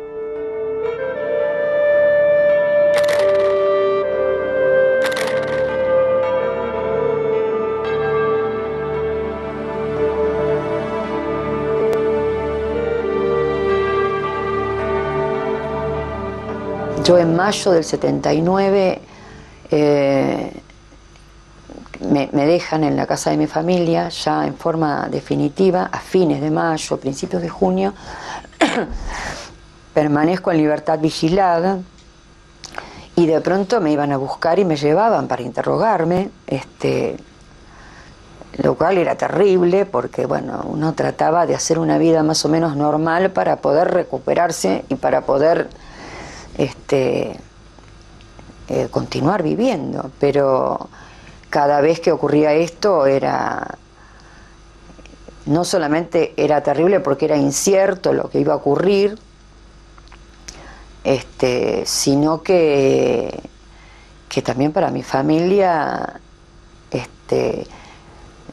Yo en mayo del 79 me dejan en la casa de mi familia, ya en forma definitiva, a fines de mayo, principios de junio. Permanezco en libertad vigilada y de pronto me iban a buscar y me llevaban para interrogarme, lo cual era terrible porque, bueno, uno trataba de hacer una vida más o menos normal para poder recuperarse y para poder continuar viviendo, pero cada vez que ocurría esto no solamente era terrible porque era incierto lo que iba a ocurrir, sino que también para mi familia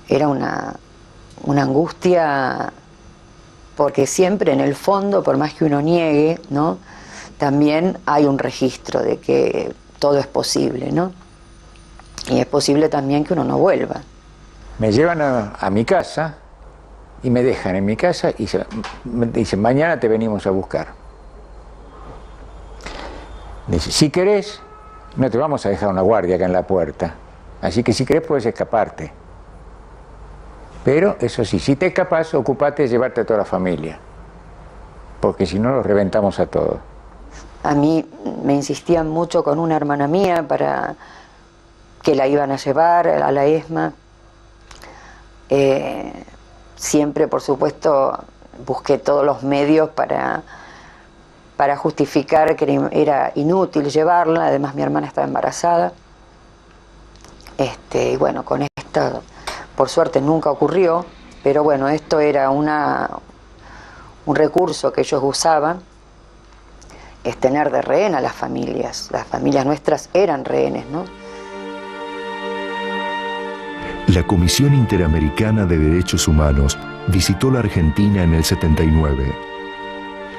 era una angustia, porque siempre en el fondo, por más que uno niegue, ¿no?, también hay un registro de que todo es posible, ¿no? Y es posible también que uno no vuelva. Me llevan a mi casa y me dejan en mi casa y me dicen, mañana te venimos a buscar. Dice, si querés, no te vamos a dejar una guardia acá en la puerta. Así que si querés puedes escaparte. Pero eso sí, si te escapas, ocupate de llevarte a toda la familia. Porque si no, los reventamos a todos. A mí me insistían mucho con una hermana mía para que la iban a llevar a la ESMA. Siempre, por supuesto, busqué todos los medios para justificar que era inútil llevarla. Además, mi hermana estaba embarazada. Y bueno, con esto, por suerte, nunca ocurrió. Pero bueno, esto era un recurso que ellos usaban, es tener de rehén a las familias. Las familias nuestras eran rehenes, ¿no? La Comisión Interamericana de Derechos Humanos visitó la Argentina en el 79.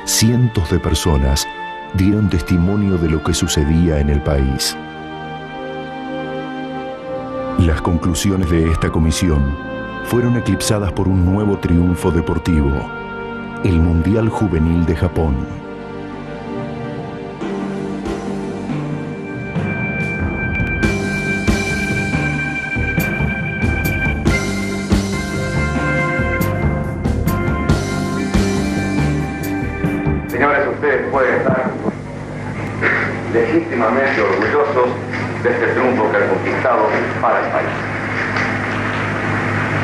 Cientos de personas dieron testimonio de lo que sucedía en el país. Las conclusiones de esta comisión fueron eclipsadas por un nuevo triunfo deportivo, el Mundial Juvenil de Japón. Señores, ustedes pueden estar legítimamente orgullosos de este triunfo que han conquistado para el país.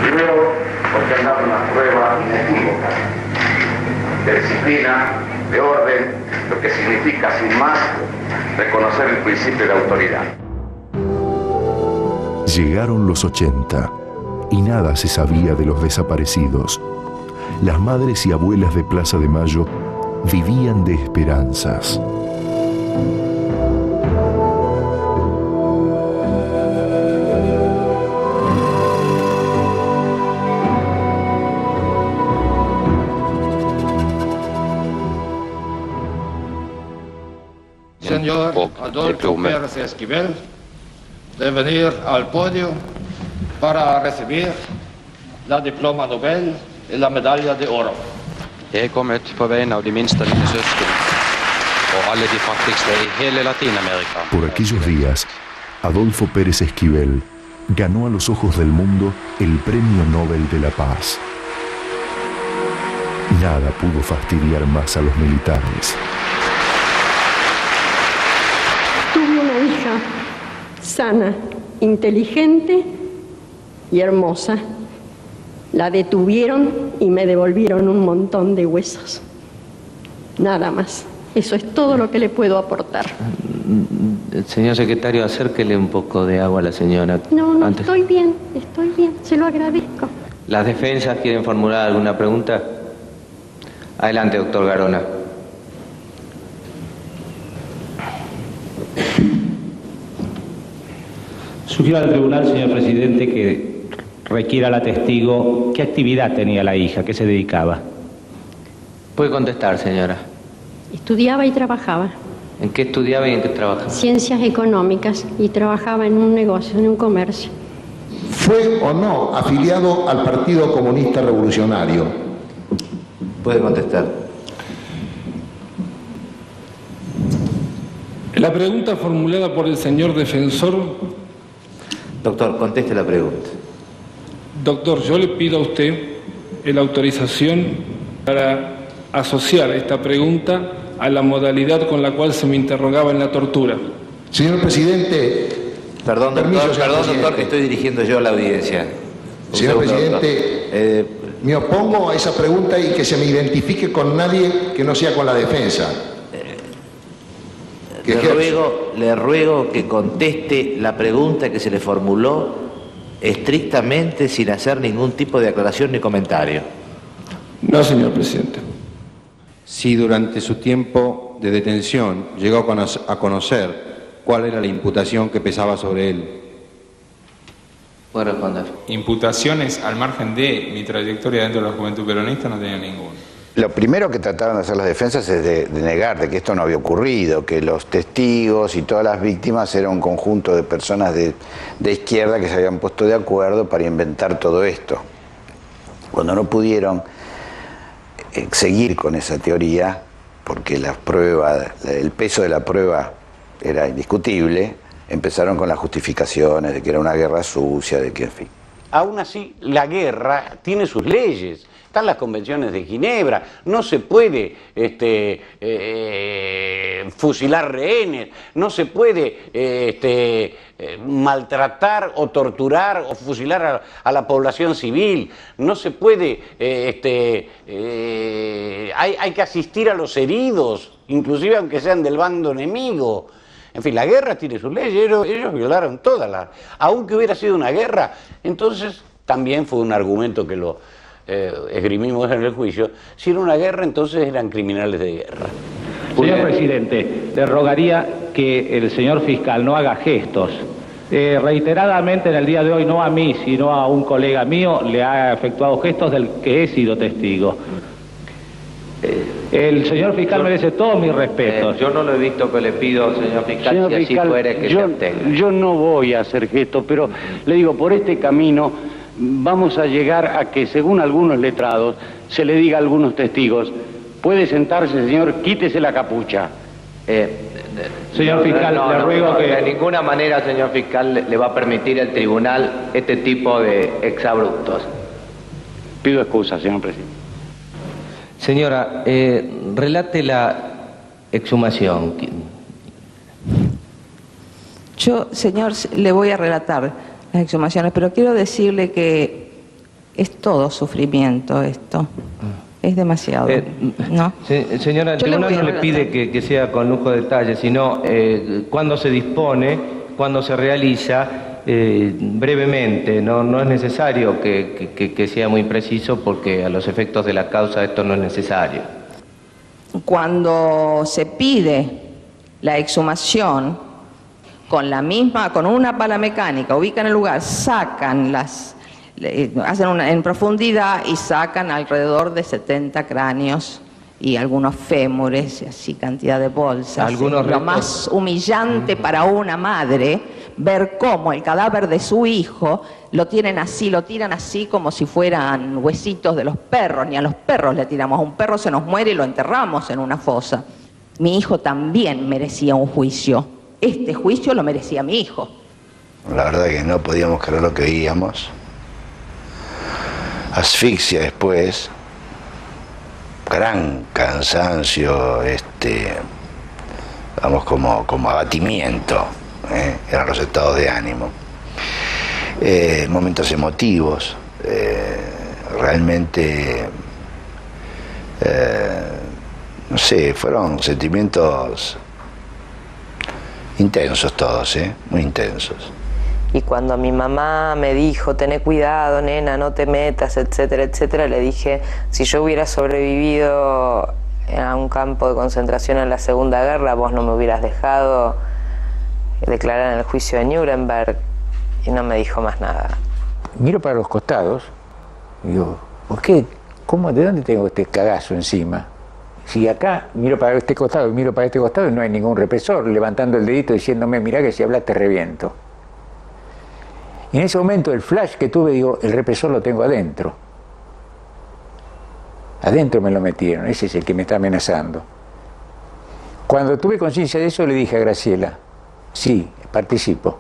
Primero, porque han dado una prueba inequívoca de disciplina, de orden, lo que significa, sin más, reconocer el principio de autoridad. Llegaron los 80 y nada se sabía de los desaparecidos. Las madres y abuelas de Plaza de Mayo vivían de esperanzas. Señor Adolfo Pérez Esquivel, de venir al podio para recibir la diploma Nobel y la medalla de oro. Jeg er kommet på vegne av de minste av mine søsken og alle de fattigste i hele Latinamerika. Por aquellos días, Adolfo Pérez Esquivel ganó a los ojos del mundo el Premio Nobel de la Paz. Nada pudo fastidiar más a los militares. Tuve una hija sana, inteligente y hermosa. La detuvieron y me devolvieron un montón de huesos. Nada más. Eso es todo lo que le puedo aportar. Señor secretario, acérquele un poco de agua a la señora. No, estoy bien, se lo agradezco. ¿Las defensas quieren formular alguna pregunta? Adelante, doctor Garona. Sugiero al tribunal, señor presidente, que requiera la testigo qué actividad tenía la hija, qué se dedicaba. Puede contestar, señora. Estudiaba y trabajaba. ¿En qué estudiaba y en qué trabajaba? Ciencias económicas y trabajaba en un negocio, en un comercio. ¿Fue o no afiliado al Partido Comunista Revolucionario? Puede contestar. La pregunta formulada por el señor defensor. Doctor, conteste la pregunta. Doctor, yo le pido a usted la autorización para asociar esta pregunta a la modalidad con la cual se me interrogaba en la tortura. Señor presidente. Perdón, doctor, estoy dirigiendo yo a la audiencia. Señor presidente, me opongo a esa pregunta y que se me identifique con nadie que no sea con la defensa. Le ruego que conteste la pregunta que se le formuló estrictamente sin hacer ningún tipo de aclaración ni comentario. No, señor presidente. Si durante su tiempo de detención llegó a conocer cuál era la imputación que pesaba sobre él. Puede responder. Imputaciones al margen de mi trayectoria dentro de la Juventud Peronista no tenía ninguna. Lo primero que trataron de hacer las defensas es de negar de que esto no había ocurrido, que los testigos y todas las víctimas eran un conjunto de personas de izquierda que se habían puesto de acuerdo para inventar todo esto. Cuando no pudieron seguir con esa teoría, porque la prueba, el peso de la prueba era indiscutible, empezaron con las justificaciones de que era una guerra sucia, de que en fin. Aún así, la guerra tiene sus leyes. Están las convenciones de Ginebra, no se puede fusilar rehenes, no se puede maltratar o torturar o fusilar a la población civil, no se puede, hay que asistir a los heridos, inclusive aunque sean del bando enemigo. En fin, la guerra tiene sus leyes, ellos violaron todas las... Aunque hubiera sido una guerra, entonces también fue un argumento que lo... esgrimimos en el juicio. Si era una guerra, entonces eran criminales de guerra. Señor presidente, le rogaría que el señor fiscal no haga gestos. Reiteradamente en el día de hoy, no a mí, sino a un colega mío, le ha efectuado gestos del que he sido testigo. El señor fiscal merece todos mis respetos. Yo no lo he visto, que le pido, señor fiscal, si así fuere, que se abstenga. Yo no voy a hacer gestos, pero le digo, por este camino vamos a llegar a que, según algunos letrados, se le diga a algunos testigos, puede sentarse, señor, quítese la capucha. Señor fiscal, le ruego que... De ninguna manera, señor fiscal, le va a permitir al tribunal este tipo de exabruptos. Pido excusa, señor presidente. Señora, relate la exhumación. Yo, señor, le voy a relatar las exhumaciones, pero quiero decirle que es todo sufrimiento esto. Es demasiado, ¿no? Señora, el tribunal no le pide que sea con lujo de detalle, sino cuando se dispone, cuando se realiza, brevemente. No es necesario que sea muy preciso, porque a los efectos de la causa esto no es necesario. Cuando se pide la exhumación, con una pala mecánica, ubican el lugar, sacan hacen en profundidad y sacan alrededor de 70 cráneos y algunos fémures, y así cantidad de bolsas. Lo más humillante para una madre, ver cómo el cadáver de su hijo lo tiran así como si fueran huesitos de los perros. Ni a los perros le tiramos, a un perro se nos muere y lo enterramos en una fosa. Mi hijo también merecía un juicio. Este juicio lo merecía mi hijo. La verdad que no podíamos creer lo que veíamos. Asfixia después, gran cansancio, vamos, como abatimiento, eran los estados de ánimo. Momentos emotivos, realmente, no sé, fueron sentimientos intensos todos, muy intensos. Y cuando mi mamá me dijo, tené cuidado, nena, no te metas, etcétera, etcétera, le dije, si yo hubiera sobrevivido a un campo de concentración en la Segunda Guerra, vos no me hubieras dejado declarar en el juicio de Nuremberg. Y no me dijo más nada. Miro para los costados y digo, ¿por qué? ¿De dónde tengo este cagazo encima? Si acá miro para este costado y miro para este costado y no hay ningún represor levantando el dedito diciéndome, mirá que si hablas te reviento. Y en ese momento el flash que tuve, digo, el represor lo tengo adentro. Adentro me lo metieron, ese es el que me está amenazando. Cuando tuve conciencia de eso le dije a Graciela, sí, participo.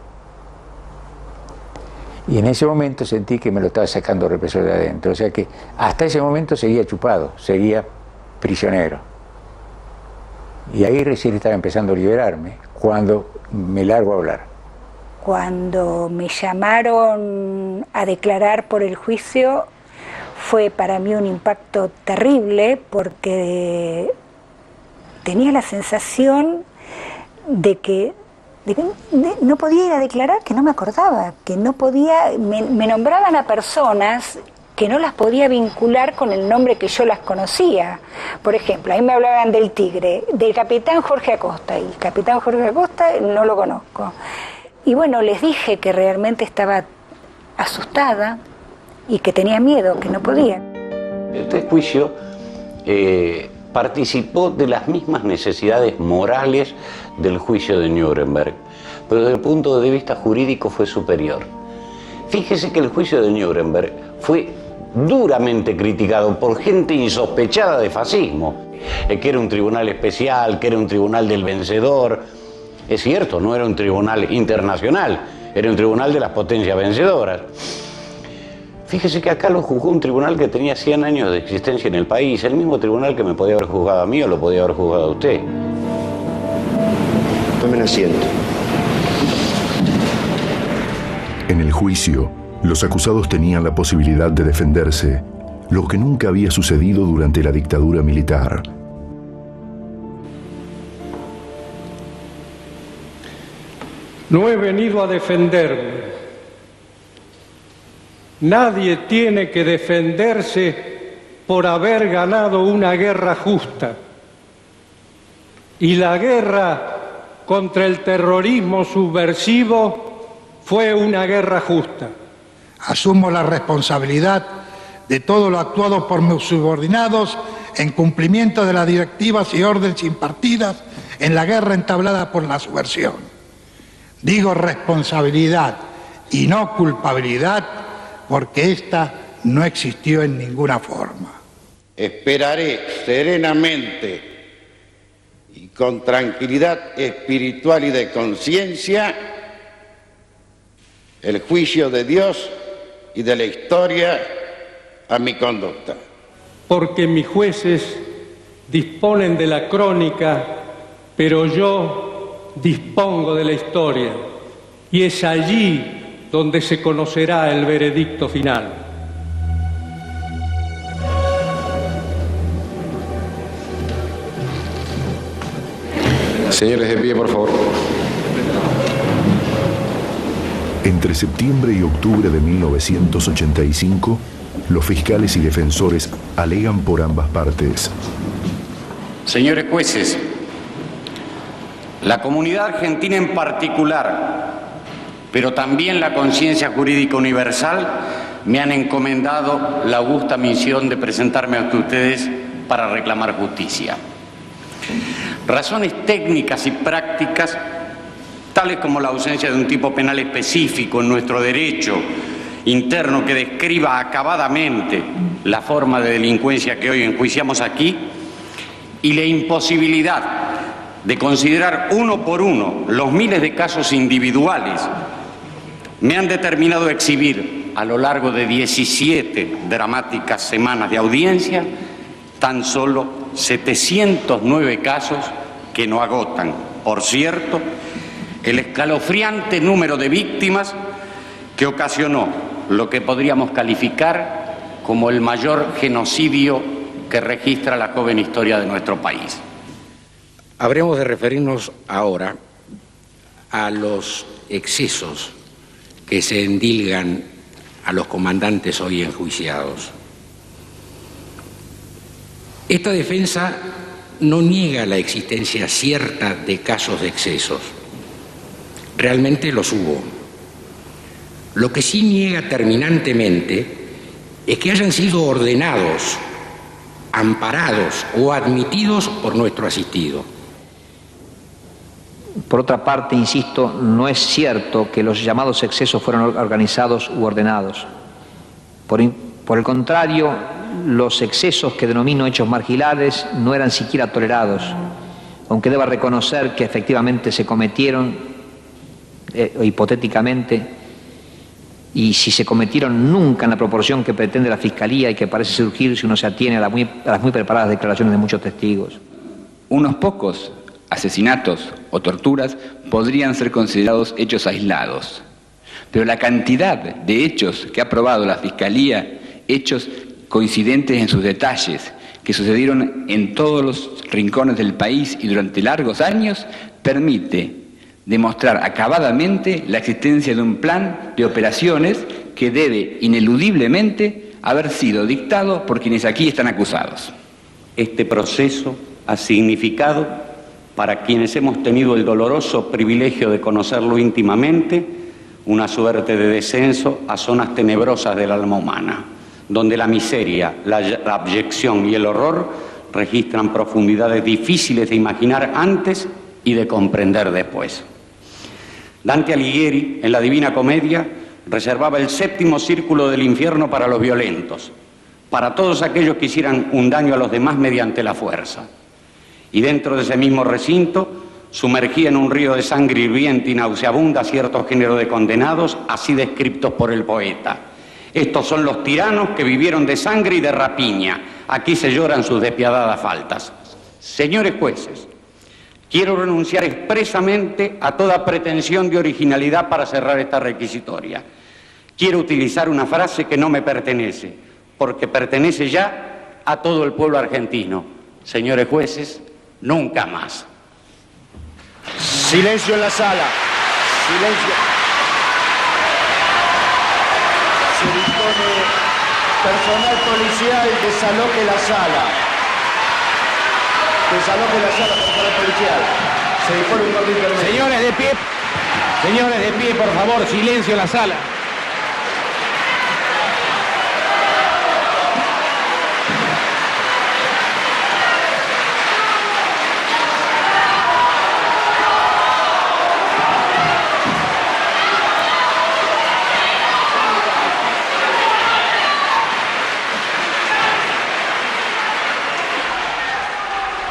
Y en ese momento sentí que me lo estaba sacando el represor de adentro. O sea que hasta ese momento seguía chupado, seguía prisionero. Y ahí recién estaba empezando a liberarme, cuando me largo a hablar. Cuando me llamaron a declarar por el juicio, fue para mí un impacto terrible, porque tenía la sensación de que no podía ir a declarar, que no me acordaba, que no podía, me nombraban a personas que no las podía vincular con el nombre que yo las conocía. Por ejemplo, ahí me hablaban del Tigre, del capitán Jorge Acosta, y el capitán Jorge Acosta no lo conozco. Y bueno, les dije que realmente estaba asustada y que tenía miedo, que no podía. Este juicio participó de las mismas necesidades morales del juicio de Nuremberg, pero desde el punto de vista jurídico fue superior. Fíjese que el juicio de Nuremberg fue duramente criticado por gente insospechada de fascismo, que era un tribunal especial, que era un tribunal del vencedor. Es cierto, no era un tribunal internacional, era un tribunal de las potencias vencedoras. Fíjese que acá lo juzgó un tribunal que tenía 100 años de existencia en el país, el mismo tribunal que me podía haber juzgado a mí o lo podía haber juzgado a usted. Tomen asiento. En el juicio, los acusados tenían la posibilidad de defenderse, lo que nunca había sucedido durante la dictadura militar. No he venido a defenderme. Nadie tiene que defenderse por haber ganado una guerra justa. Y la guerra contra el terrorismo subversivo fue una guerra justa. Asumo la responsabilidad de todo lo actuado por mis subordinados en cumplimiento de las directivas y órdenes impartidas en la guerra entablada por la subversión. Digo responsabilidad y no culpabilidad, porque esta no existió en ninguna forma. esperaré serenamente y con tranquilidad espiritual y de conciencia el juicio de Dios y de la historia a mi conducta. Porque mis jueces disponen de la crónica, pero yo dispongo de la historia, y es allí donde se conocerá el veredicto final. Señores, de pie, por favor. Entre septiembre y octubre de 1985, los fiscales y defensores alegan por ambas partes. Señores jueces, la comunidad argentina en particular, pero también la conciencia jurídica universal, me han encomendado la augusta misión de presentarme ante ustedes para reclamar justicia. Razones técnicas y prácticas, tales como la ausencia de un tipo penal específico en nuestro derecho interno que describa acabadamente la forma de delincuencia que hoy enjuiciamos aquí, y la imposibilidad de considerar uno por uno los miles de casos individuales, me han determinado exhibir a lo largo de 17 dramáticas semanas de audiencia tan solo 709 casos que no agotan, por cierto, el escalofriante número de víctimas que ocasionó lo que podríamos calificar como el mayor genocidio que registra la joven historia de nuestro país. Habremos de referirnos ahora a los excesos que se endilgan a los comandantes hoy enjuiciados. Esta defensa no niega la existencia cierta de casos de excesos. Realmente los hubo. Lo que sí niega terminantemente es que hayan sido ordenados, amparados o admitidos por nuestro asistido. Por otra parte, insisto, no es cierto que los llamados excesos fueron organizados u ordenados. Por el contrario, los excesos que denomino hechos marginales no eran siquiera tolerados, aunque deba reconocer que efectivamente se cometieron, hipotéticamente, y si se cometieron nunca en la proporción que pretende la Fiscalía y que parece surgir si uno se atiene a las muy preparadas declaraciones de muchos testigos. Unos pocos asesinatos o torturas podrían ser considerados hechos aislados, pero la cantidad de hechos que ha probado la Fiscalía, hechos coincidentes en sus detalles, que sucedieron en todos los rincones del país y durante largos años, permite demostrar acabadamente la existencia de un plan de operaciones que debe ineludiblemente haber sido dictado por quienes aquí están acusados. Este proceso ha significado, para quienes hemos tenido el doloroso privilegio de conocerlo íntimamente, una suerte de descenso a zonas tenebrosas del alma humana, donde la miseria, la abyección y el horror registran profundidades difíciles de imaginar antes y de comprender después. Dante Alighieri, en la Divina Comedia, reservaba el 7º círculo del infierno para los violentos, para todos aquellos que hicieran un daño a los demás mediante la fuerza. Y dentro de ese mismo recinto, sumergía en un río de sangre hirviente y nauseabunda a cierto género de condenados, así descriptos por el poeta. Estos son los tiranos que vivieron de sangre y de rapiña. Aquí se lloran sus despiadadas faltas. Señores jueces, quiero renunciar expresamente a toda pretensión de originalidad para cerrar esta requisitoria. Quiero utilizar una frase que no me pertenece, porque pertenece ya a todo el pueblo argentino. Señores jueces, nunca más. Silencio en la sala. Silencio. Se dispone personal policial desaloje la sala. Desaloje la sala, personal policial. Se dispone un orden intermedio. Señores de pie, por favor, silencio en la sala.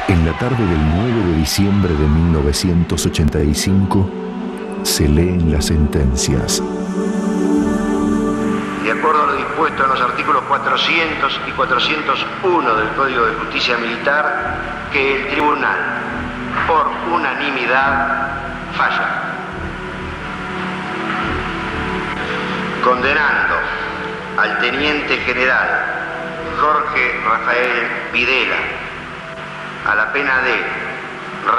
En la tarde del 9 de diciembre de 1985 se leen las sentencias. De acuerdo a lo dispuesto en los artículos 400 y 401 del Código de Justicia Militar, que el tribunal, por unanimidad, falla. Condenando al teniente general Jorge Rafael Videla a la pena de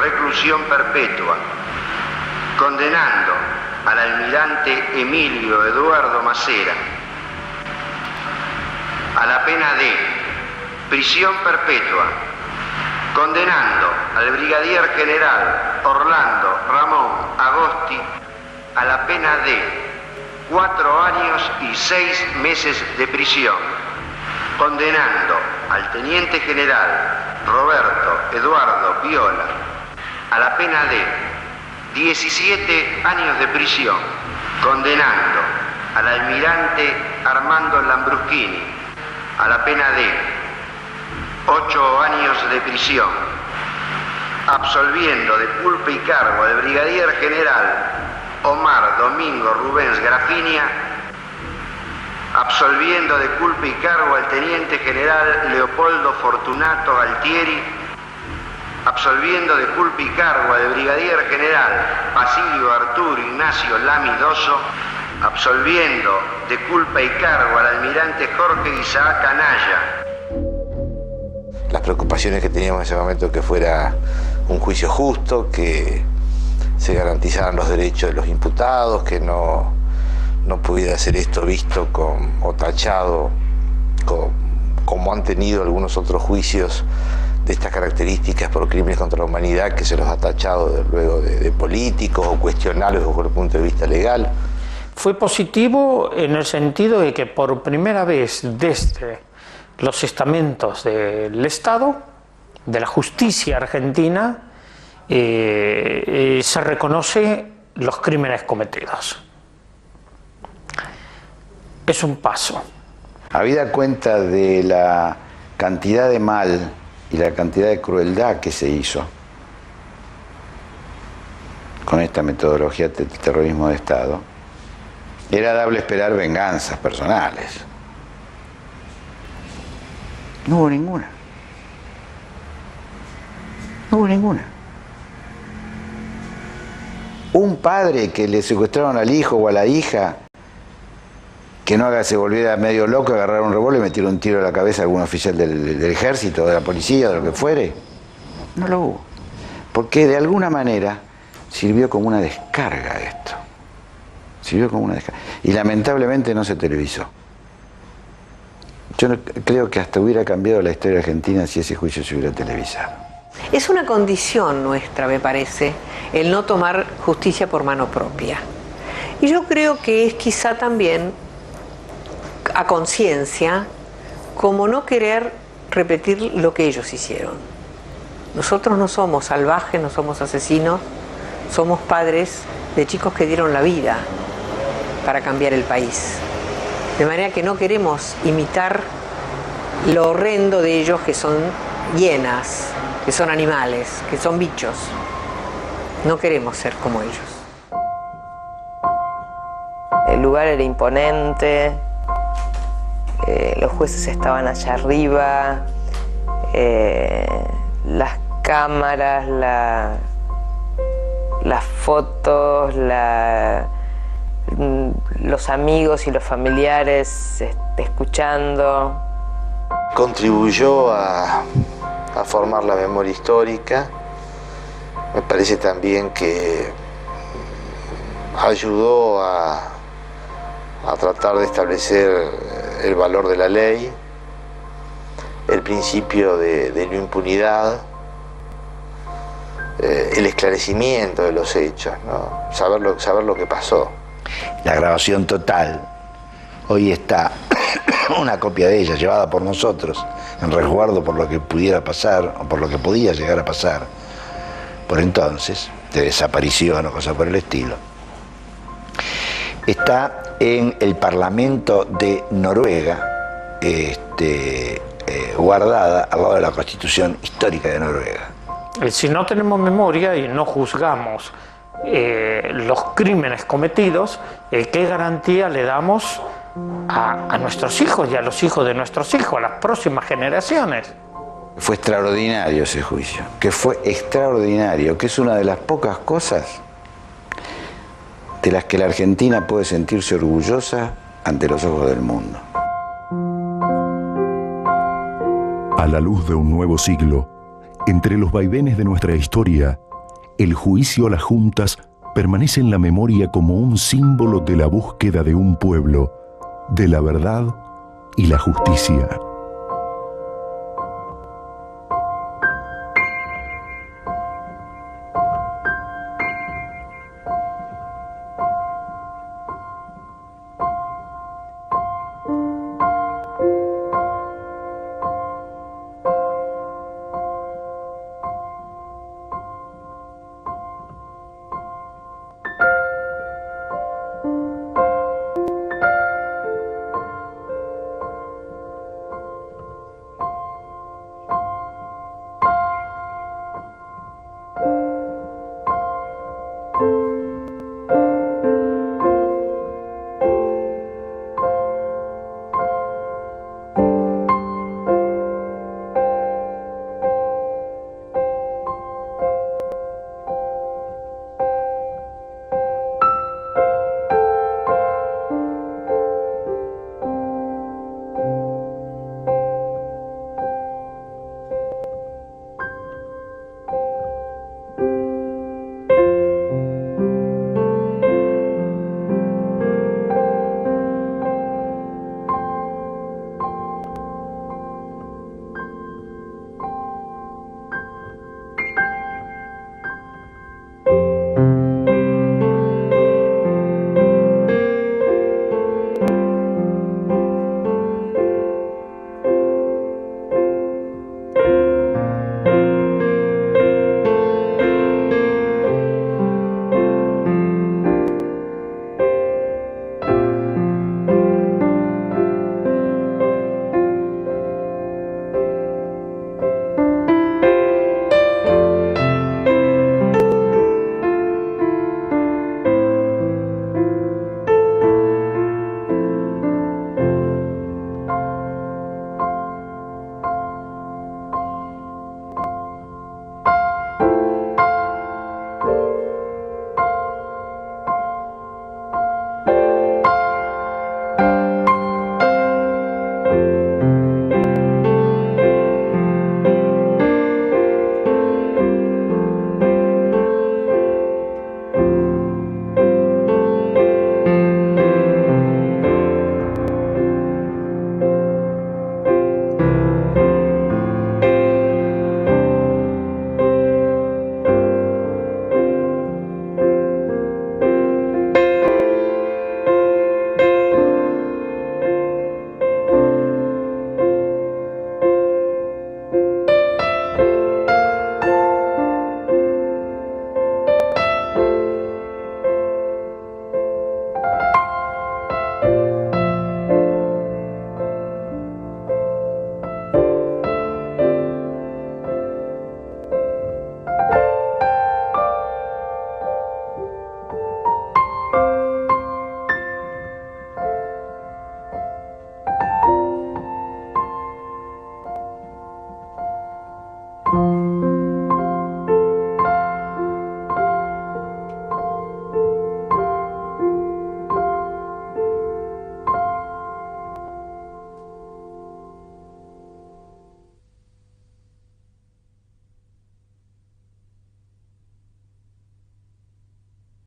reclusión perpetua, condenando al almirante Emilio Eduardo Macera a la pena de prisión perpetua, condenando al brigadier general Orlando Ramón Agosti a la pena de 4 años y 6 meses de prisión, condenando al teniente general Roberto Eduardo Viola a la pena de 17 años de prisión, condenando al almirante Armando Lambruschini a la pena de 8 años de prisión, absolviendo de culpa y cargo al brigadier general Omar Domingo Rubens Grafinia, absolviendo de culpa y cargo al teniente general Leopoldo Fortunato Galtieri, absolviendo de culpa y cargo al brigadier general Basilio Arturo Ignacio Lamidoso, absolviendo de culpa y cargo al almirante Jorge Isaac Anaya. Las preocupaciones que teníamos en ese momento, que fuera un juicio justo, que se garantizaran los derechos de los imputados, que no pudiera ser esto visto o tachado como han tenido algunos otros juicios de estas características por crímenes contra la humanidad, que se los ha tachado luego de políticos o cuestionables desde el punto de vista legal. Fue positivo en el sentido de que por primera vez desde los estamentos del Estado, de la justicia argentina, se reconoce los crímenes cometidos. Es un paso. Habida cuenta de la cantidad de mal y la cantidad de crueldad que se hizo con esta metodología de terrorismo de Estado, era dable esperar venganzas personales. No hubo ninguna. No hubo ninguna. Un padre que le secuestraron al hijo o a la hija, que no se volviera medio loco, agarrar un revólver y meter un tiro a la cabeza a algún oficial del ejército, de la policía, de lo que fuere. No lo hubo. Porque de alguna manera sirvió como una descarga esto. Sirvió como una descarga. Y lamentablemente no se televisó. Yo creo que hasta hubiera cambiado la historia argentina si ese juicio se hubiera televisado. Es una condición nuestra, me parece, el no tomar justicia por mano propia. Y yo creo que es quizá también a conciencia, como no querer repetir lo que ellos hicieron. Nosotros no somos salvajes, no somos asesinos, somos padres de chicos que dieron la vida para cambiar el país. De manera que no queremos imitar lo horrendo de ellos, que son hienas, que son animales, que son bichos. No queremos ser como ellos. El lugar era imponente, los jueces estaban allá arriba, las cámaras, las fotos, los amigos y los familiares escuchando. Contribuyó a formar la memoria histórica. Me parece también que ayudó a tratar de establecer el valor de la ley, el principio de la impunidad, el esclarecimiento de los hechos, ¿no? Saber lo que pasó. La grabación total, hoy está una copia de ella llevada por nosotros en resguardo por lo que pudiera pasar o por lo que podía llegar a pasar por entonces, de desaparición o cosas por el estilo. Está en el Parlamento de Noruega, guardada al lado de la Constitución Histórica de Noruega. Si no tenemos memoria y no juzgamos los crímenes cometidos, ¿qué garantía le damos a nuestros hijos y a los hijos de nuestros hijos, a las próximas generaciones? Fue extraordinario ese juicio, que fue extraordinario, que es una de las pocas cosas de las que la Argentina puede sentirse orgullosa ante los ojos del mundo. A la luz de un nuevo siglo, entre los vaivenes de nuestra historia, el juicio a las juntas permanece en la memoria como un símbolo de la búsqueda de un pueblo, de la verdad y la justicia.